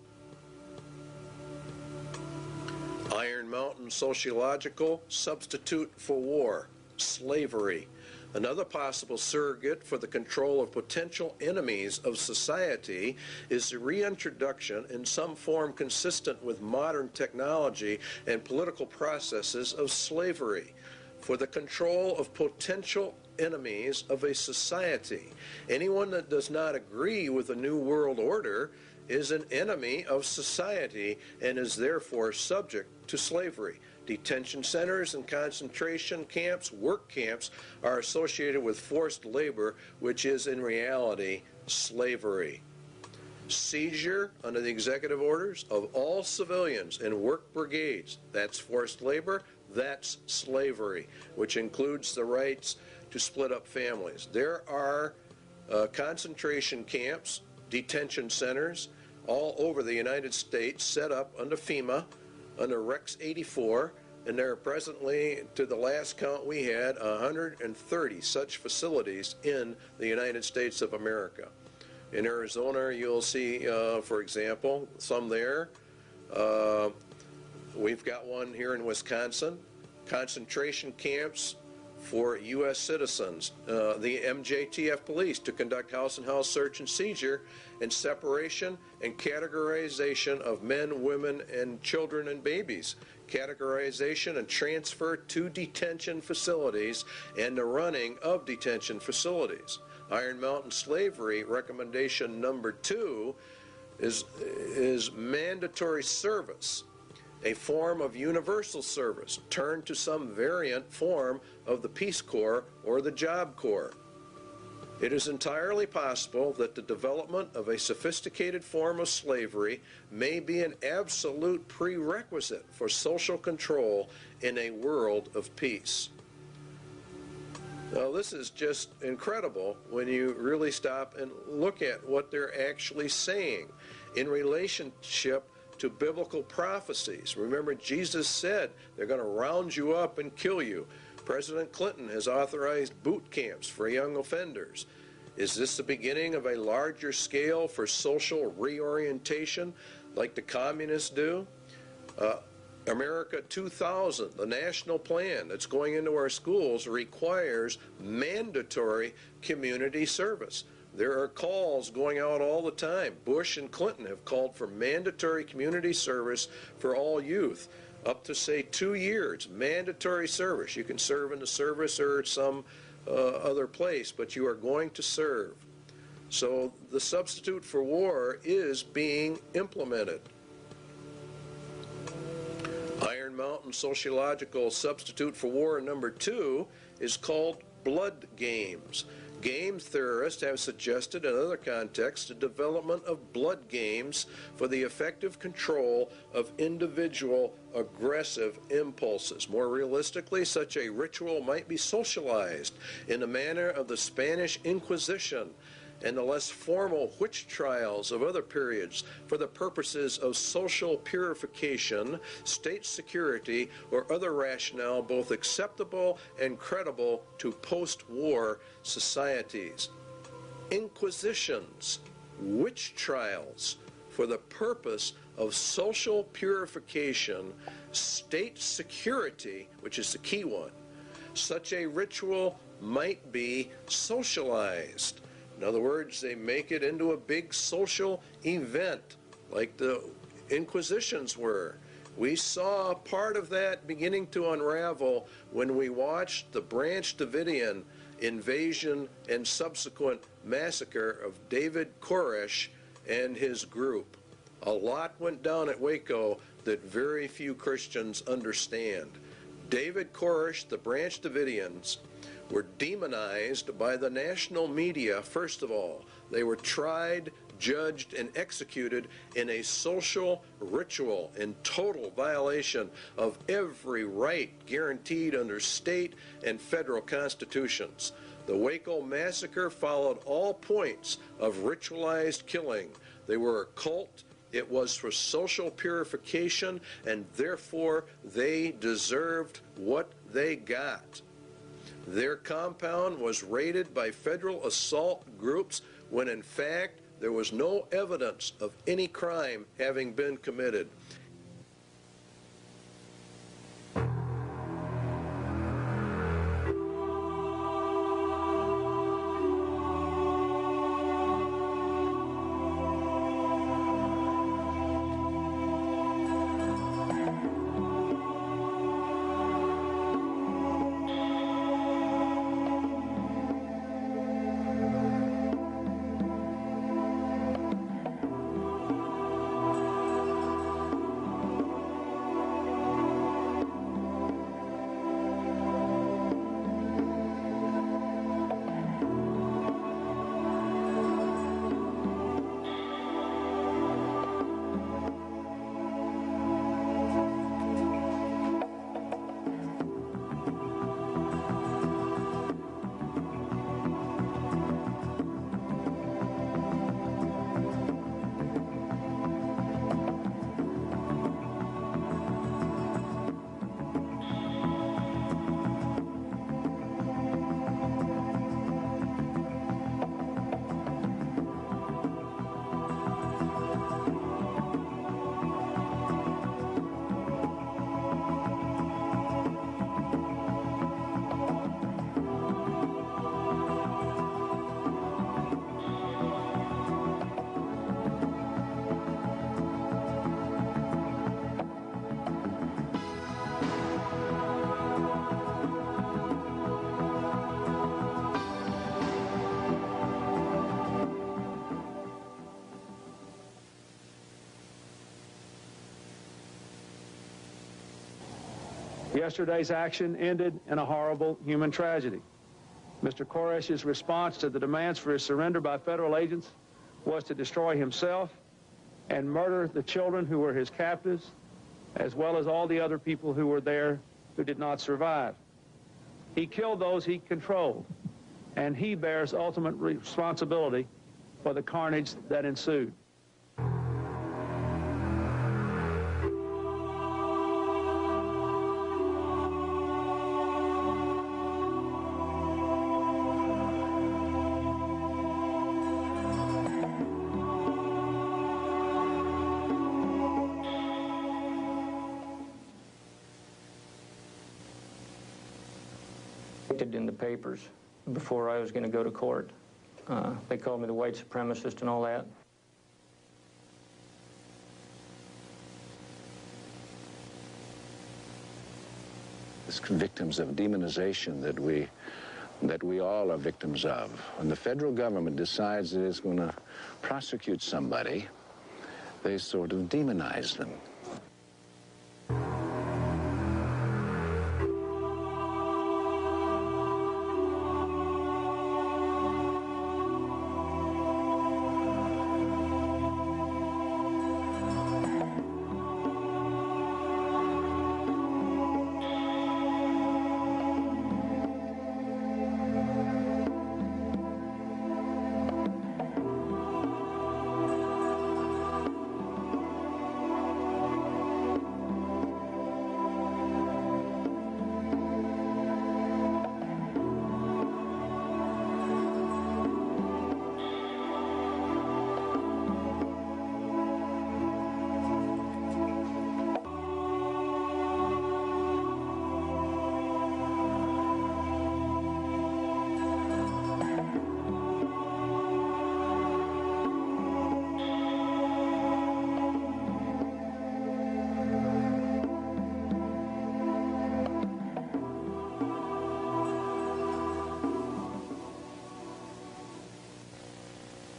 Iron Mountain Sociological Substitute for War, slavery. Another possible surrogate for the control of potential enemies of society is the reintroduction in some form consistent with modern technology and political processes of slavery for the control of potential enemies of a society. Anyone that does not agree with the New World Order is an enemy of society and is therefore subject to slavery. Detention centers and concentration camps, work camps, are associated with forced labor, which is in reality slavery. Seizure under the executive orders of all civilians in work brigades, that's forced labor, that's slavery, which includes the rights to split up families. There are concentration camps, detention centers all over the United States set up under FEMA, under Rex 84, and there are presently, to the last count we had, 130 such facilities in the United States of America. In Arizona, you'll see, for example, some there. We've got one here in Wisconsin. Concentration camps for U.S. citizens, the MJTF police, to conduct house-and-house search and seizure and separation and categorization of men, women, and children and babies, categorization and transfer to detention facilities and the running of detention facilities. Iron Mountain Slavery Recommendation number 2 is mandatory service, a form of universal service, turned to some variant form of the Peace Corps or the Job Corps. It is entirely possible that the development of a sophisticated form of slavery may be an absolute prerequisite for social control in a world of peace. Now, this is just incredible when you really stop and look at what they're actually saying in relationship to biblical prophecies. Remember, Jesus said they're going to round you up and kill you. President Clinton has authorized boot camps for young offenders. Is this the beginning of a larger scale for social reorientation like the communists do? America 2000, the national plan that's going into our schools, requires mandatory community service. There are calls going out all the time. Bush and Clinton have called for mandatory community service for all youth, up to, say, 2 years, mandatory service. You can serve in the service or some other place, but you are going to serve. So the substitute for war is being implemented. Iron Mountain Sociological Substitute for War number 2 is called blood games. Game theorists have suggested in other contexts the development of blood games for the effective control of individual aggressive impulses. More realistically, such a ritual might be socialized in the manner of the Spanish Inquisition and the less formal witch trials of other periods for the purposes of social purification, state security, or other rationale both acceptable and credible to post-war societies. Inquisitions, witch trials for the purpose of social purification, state security, which is the key one. Such a ritual might be socialized. In other words, they make it into a big social event, like the Inquisitions were. We saw part of that beginning to unravel when we watched the Branch Davidian invasion and subsequent massacre of David Koresh and his group. A lot went down at Waco that very few Christians understand. David Koresh, the Branch Davidians, were demonized by the national media. First of all, they were tried, judged, and executed in a social ritual in total violation of every right guaranteed under state and federal constitutions. The Waco massacre followed all points of ritualized killing. They were a cult. It was for social purification, and therefore they deserved what they got. Their compound was raided by federal assault groups when in fact there was no evidence of any crime having been committed. Yesterday's action ended in a horrible human tragedy. Mr. Koresh's response to the demands for his surrender by federal agents was to destroy himself and murder the children who were his captives, as well as all the other people who were there who did not survive. He killed those he controlled, and he bears ultimate responsibility for the carnage that ensued. In the papers before I was going to go to court. They called me the white supremacist and all that. It's victims of demonization that we all are victims of. When the federal government decides that it's going to prosecute somebody, they sort of demonize them.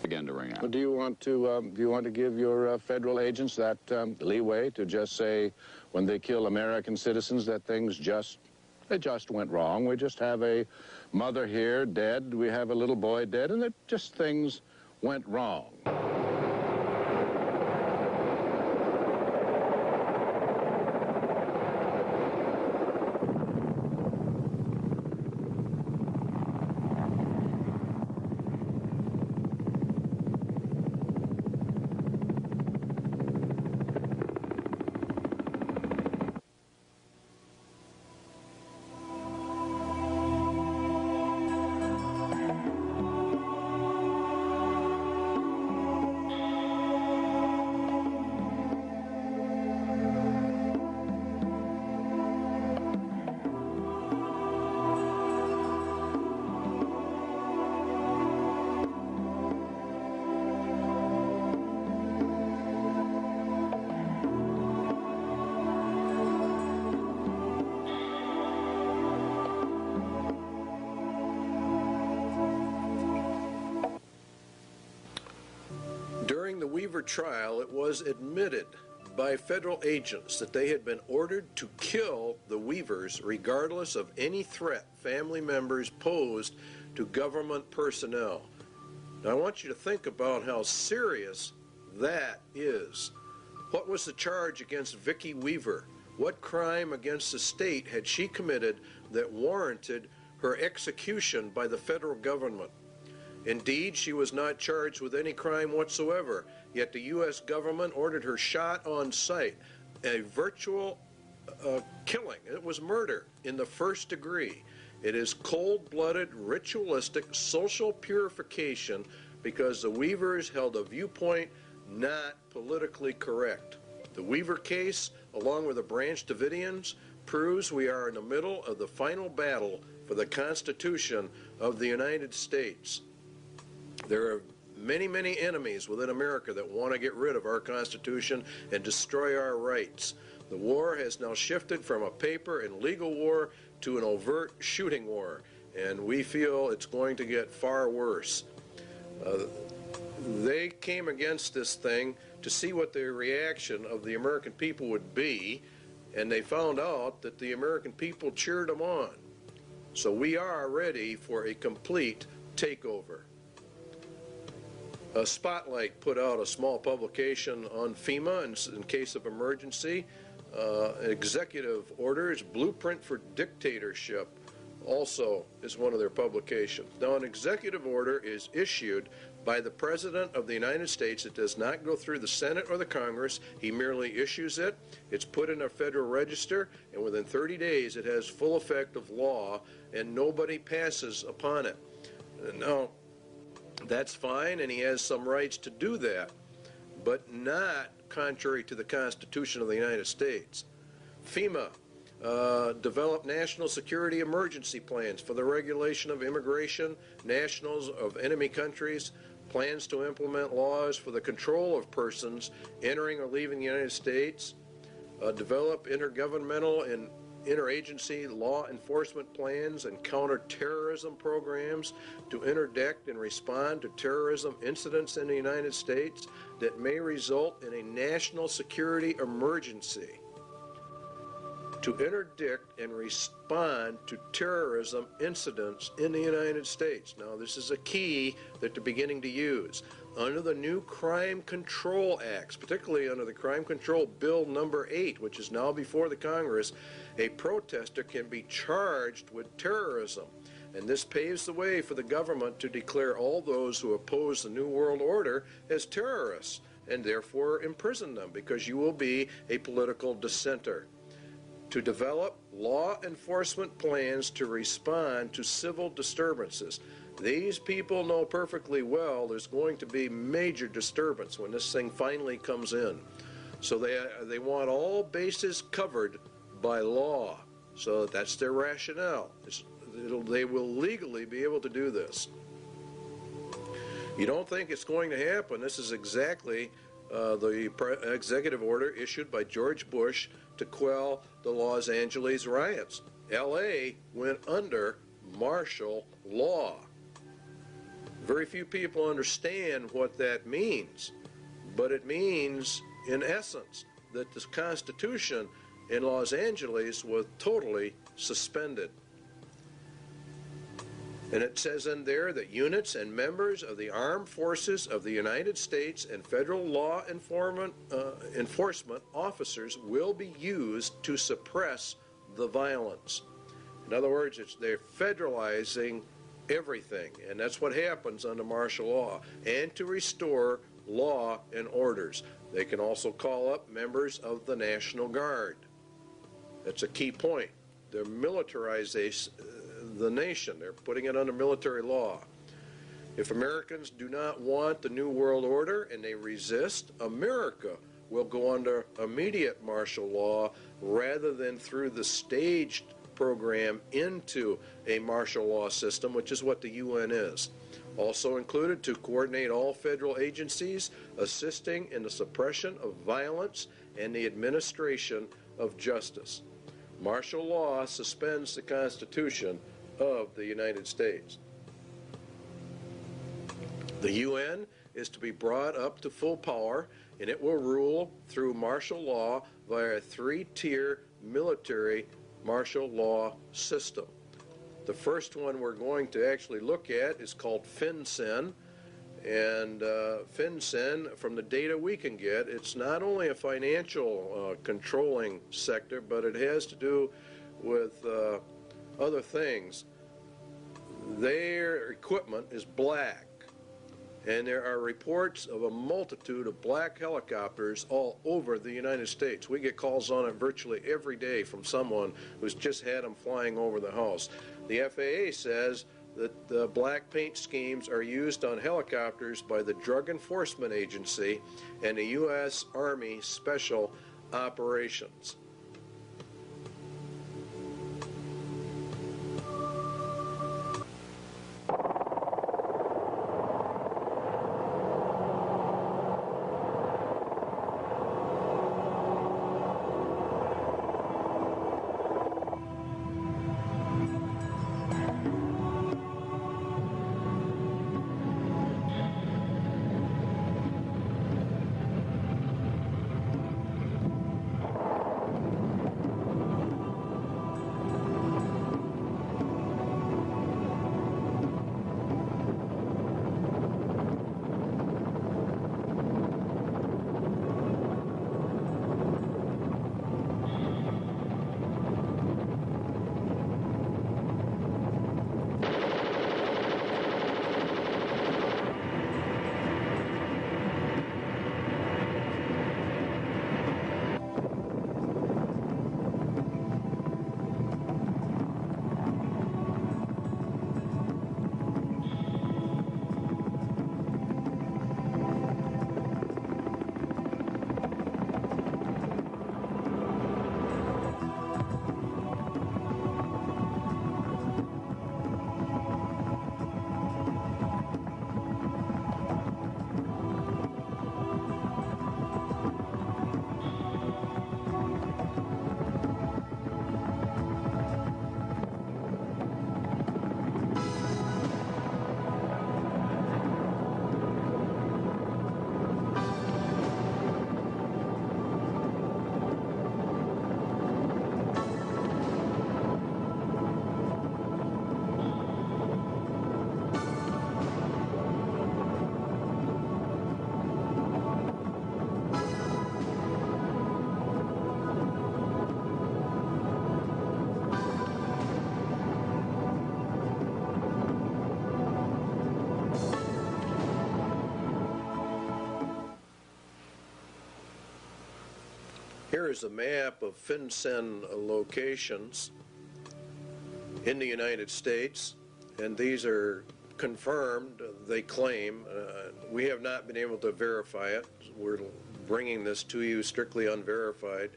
To ring out. Do you want to give your federal agents that leeway to just say when they kill American citizens that things just went wrong? We just have a mother here dead, we have a little boy dead, and things went wrong. During the Weaver trial, it was admitted by federal agents that they had been ordered to kill the Weavers regardless of any threat family members posed to government personnel. Now I want you to think about how serious that is. What was the charge against Vicki Weaver? What crime against the state had she committed that warranted her execution by the federal government? Indeed, she was not charged with any crime whatsoever, yet the U.S. government ordered her shot on sight, a virtual killing. It was murder in the first degree. It is cold-blooded, ritualistic, social purification because the Weavers held a viewpoint not politically correct. The Weaver case, along with the Branch Davidians, proves we are in the middle of the final battle for the Constitution of the United States. There are many, many enemies within America that want to get rid of our Constitution and destroy our rights. The war has now shifted from a paper and legal war to an overt shooting war, and we feel it's going to get far worse. They came against this thing to see what the reaction of the American people would be, and they found out that the American people cheered them on. So we are ready for a complete takeover. Spotlight put out a small publication on FEMA in case of emergency. Executive orders, Blueprint for Dictatorship, also is one of their publications. Now, an executive order is issued by the President of the United States. It does not go through the Senate or the Congress. He merely issues it. It's put in a federal register, and within 30 days it has full effect of law, and nobody passes upon it. Now, that's fine, and he has some rights to do that, but not contrary to the Constitution of the United States. FEMA developed national security emergency plans for the regulation of immigration, nationals of enemy countries, plans to implement laws for the control of persons entering or leaving the United States, develop intergovernmental and interagency law enforcement plans and counterterrorism programs to interdict and respond to terrorism incidents in the United States that may result in a national security emergency. To interdict and respond to terrorism incidents in the United States. Now, this is a key that they're beginning to use. Under the new Crime Control Acts, particularly under the Crime Control Bill number 8, which is now before the Congress, a protester can be charged with terrorism. And this paves the way for the government to declare all those who oppose the New World Order as terrorists, and therefore imprison them, because you will be a political dissenter. To develop law enforcement plans to respond to civil disturbances. These people know perfectly well there's going to be major disturbance when this thing finally comes in. So they want all bases covered by law. So that's their rationale. They will legally be able to do this. You don't think it's going to happen. This is exactly the executive order issued by George Bush to quell the Los Angeles riots. LA went under martial law. Very few people understand what that means, but it means, in essence, that the Constitution in Los Angeles was totally suspended. And it says in there that units and members of the armed forces of the United States and federal law enforcement officers will be used to suppress the violence. In other words, they're federalizing everything, and that's what happens under martial law, and to restore law and orders. They can also call up members of the National Guard. That's a key point. They're militarizing the nation. They're putting it under military law. If Americans do not want the New World Order and they resist, America will go under immediate martial law rather than through the staged program into a martial law system, which is what the UN is. Also included to coordinate all federal agencies assisting in the suppression of violence and the administration of justice. Martial law suspends the Constitution of the United States. The UN is to be brought up to full power, and it will rule through martial law via a three-tier military martial law system. The first one we're going to actually look at is called FinCEN, and FinCEN, from the data we can get, it's not only a financial controlling sector, but it has to do with other things. Their equipment is black, and there are reports of a multitude of black helicopters all over the United States. We get calls on it virtually every day from someone who's just had them flying over the house. The FAA says that the black paint schemes are used on helicopters by the Drug Enforcement Agency and the U.S. Army Special Operations. Here is a map of FinCEN locations in the United States, and these are confirmed, they claim. We have not been able to verify it. We're bringing this to you strictly unverified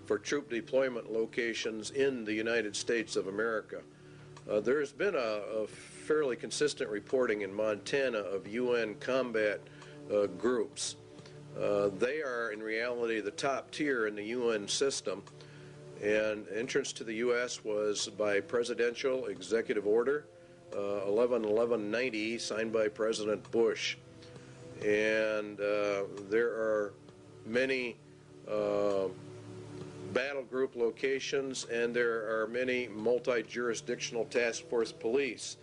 for troop deployment locations in the United States of America. There's been a fairly consistent reporting in Montana of UN combat groups. They are in reality the top tier in the UN system, and entrance to the U.S. was by presidential executive order 11-1190 signed by President Bush. And there are many battle group locations, and there are many multi-jurisdictional task force police,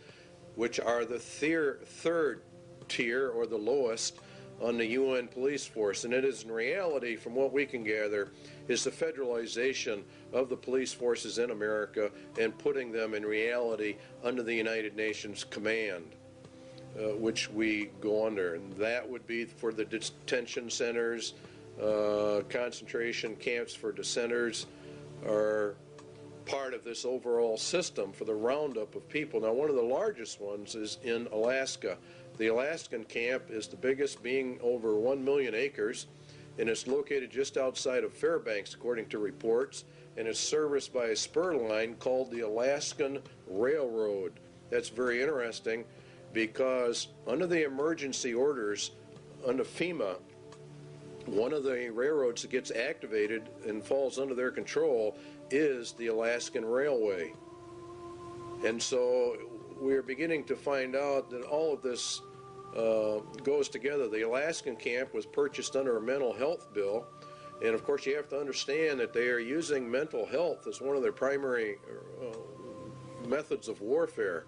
which are the third tier, or the lowest, on the UN police force. And it is in reality, from what we can gather, is the federalization of the police forces in America and putting them in reality under the United Nations command, which we go under. And that would be for the detention centers, concentration camps for dissenters are part of this overall system for the roundup of people. Now, one of the largest ones is in Alaska. The Alaskan camp is the biggest, being over 1 million acres, and it's located just outside of Fairbanks, according to reports, and it's serviced by a spur line called the Alaskan Railroad. That's very interesting because under the emergency orders under FEMA, one of the railroads that gets activated and falls under their control is the Alaskan Railway. And so we're beginning to find out that all of this goes together. The Alaskan camp was purchased under a mental health bill, and of course you have to understand that they are using mental health as one of their primary methods of warfare.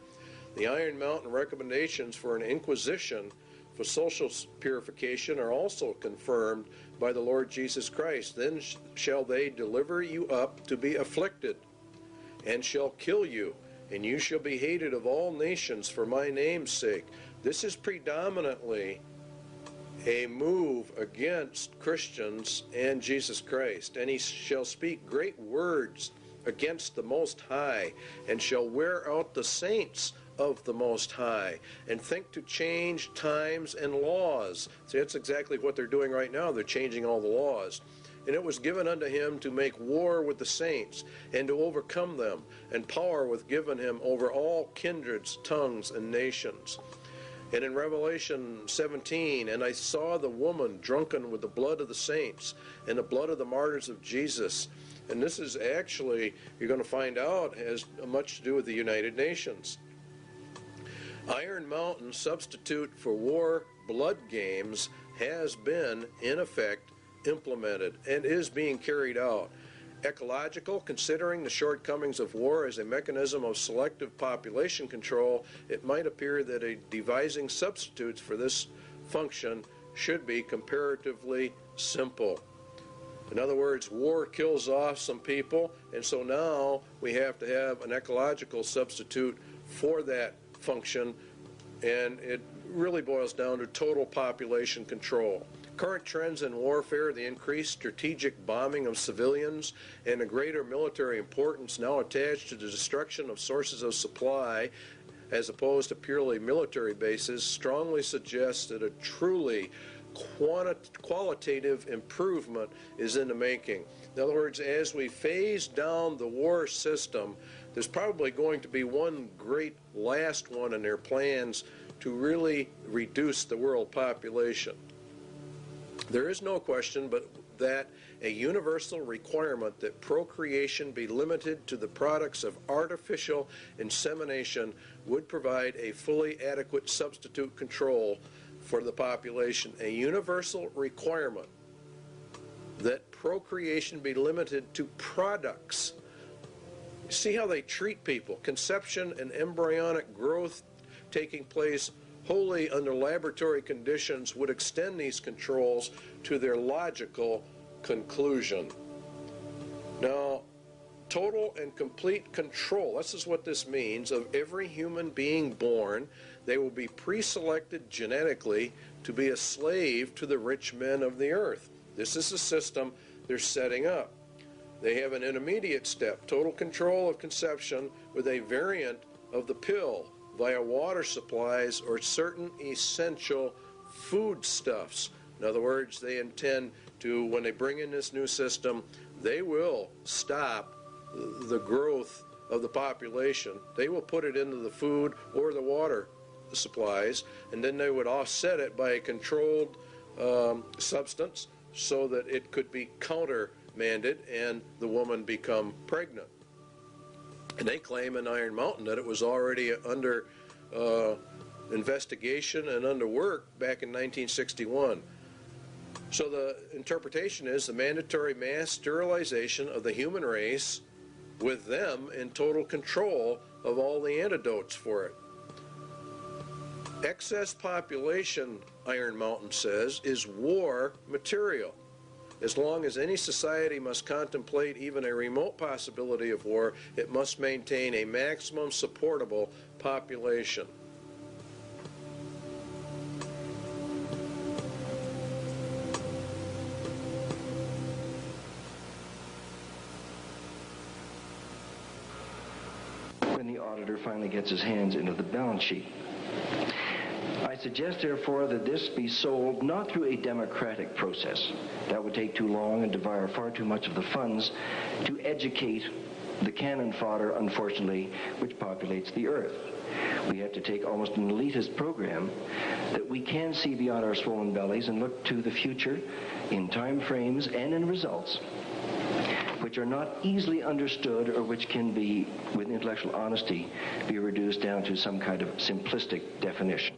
The Iron Mountain recommendations for an inquisition for social purification are also confirmed by the Lord Jesus Christ. Then shall they deliver you up to be afflicted, and shall kill you, and you shall be hated of all nations for my name's sake. This is predominantly a move against Christians and Jesus Christ. And he shall speak great words against the Most High, and shall wear out the saints of the Most High, and think to change times and laws. See, that's exactly what they're doing right now. They're changing all the laws. And it was given unto him to make war with the saints, and to overcome them, and power was given him over all kindreds, tongues, and nations. And in Revelation 17, and I saw the woman drunken with the blood of the saints, and the blood of the martyrs of Jesus. And this is actually, you're going to find out, has much to do with the United Nations. Iron Mountain substitute for war blood games has been, in effect, implemented and is being carried out. Ecological, considering the shortcomings of war as a mechanism of selective population control, it might appear that devising substitutes for this function should be comparatively simple. In other words, war kills off some people, and so now we have to have an ecological substitute for that function, and it really boils down to total population control. Current trends in warfare, the increased strategic bombing of civilians, and the greater military importance now attached to the destruction of sources of supply as opposed to purely military bases, strongly suggests that a truly qualitative improvement is in the making. In other words, as we phase down the war system, there's probably going to be one great last one in their plans to really reduce the world population. There is no question but that a universal requirement that procreation be limited to the products of artificial insemination would provide a fully adequate substitute control for the population. A universal requirement that procreation be limited to products. See how they treat people. Conception and embryonic growth taking place wholly under laboratory conditions would extend these controls to their logical conclusion. Now, total and complete control, this is what this means, of every human being born. They will be pre-selected genetically to be a slave to the rich men of the earth. This is the system they're setting up. They have an intermediate step, total control of conception with a variant of the pill via water supplies or certain essential foodstuffs. In other words, they intend to, when they bring in this new system, they will stop the growth of the population. They will put it into the food or the water supplies, and then they would offset it by a controlled substance so that it could be countermanded and the woman become pregnant. And they claim in Iron Mountain that it was already under investigation and under work back in 1961. So the interpretation is the mandatory mass sterilization of the human race with them in total control of all the antidotes for it. Excess population, Iron Mountain says, is war material. As long as any society must contemplate even a remote possibility of war, it must maintain a maximum supportable population. When the auditor finally gets his hands into the balance sheet. I suggest, therefore, that this be sold not through a democratic process. That would take too long and devour far too much of the funds to educate the cannon fodder, unfortunately, which populates the earth. We have to take almost an elitist program that we can see beyond our swollen bellies and look to the future in time frames and in results which are not easily understood or which can be, with intellectual honesty, be reduced down to some kind of simplistic definition.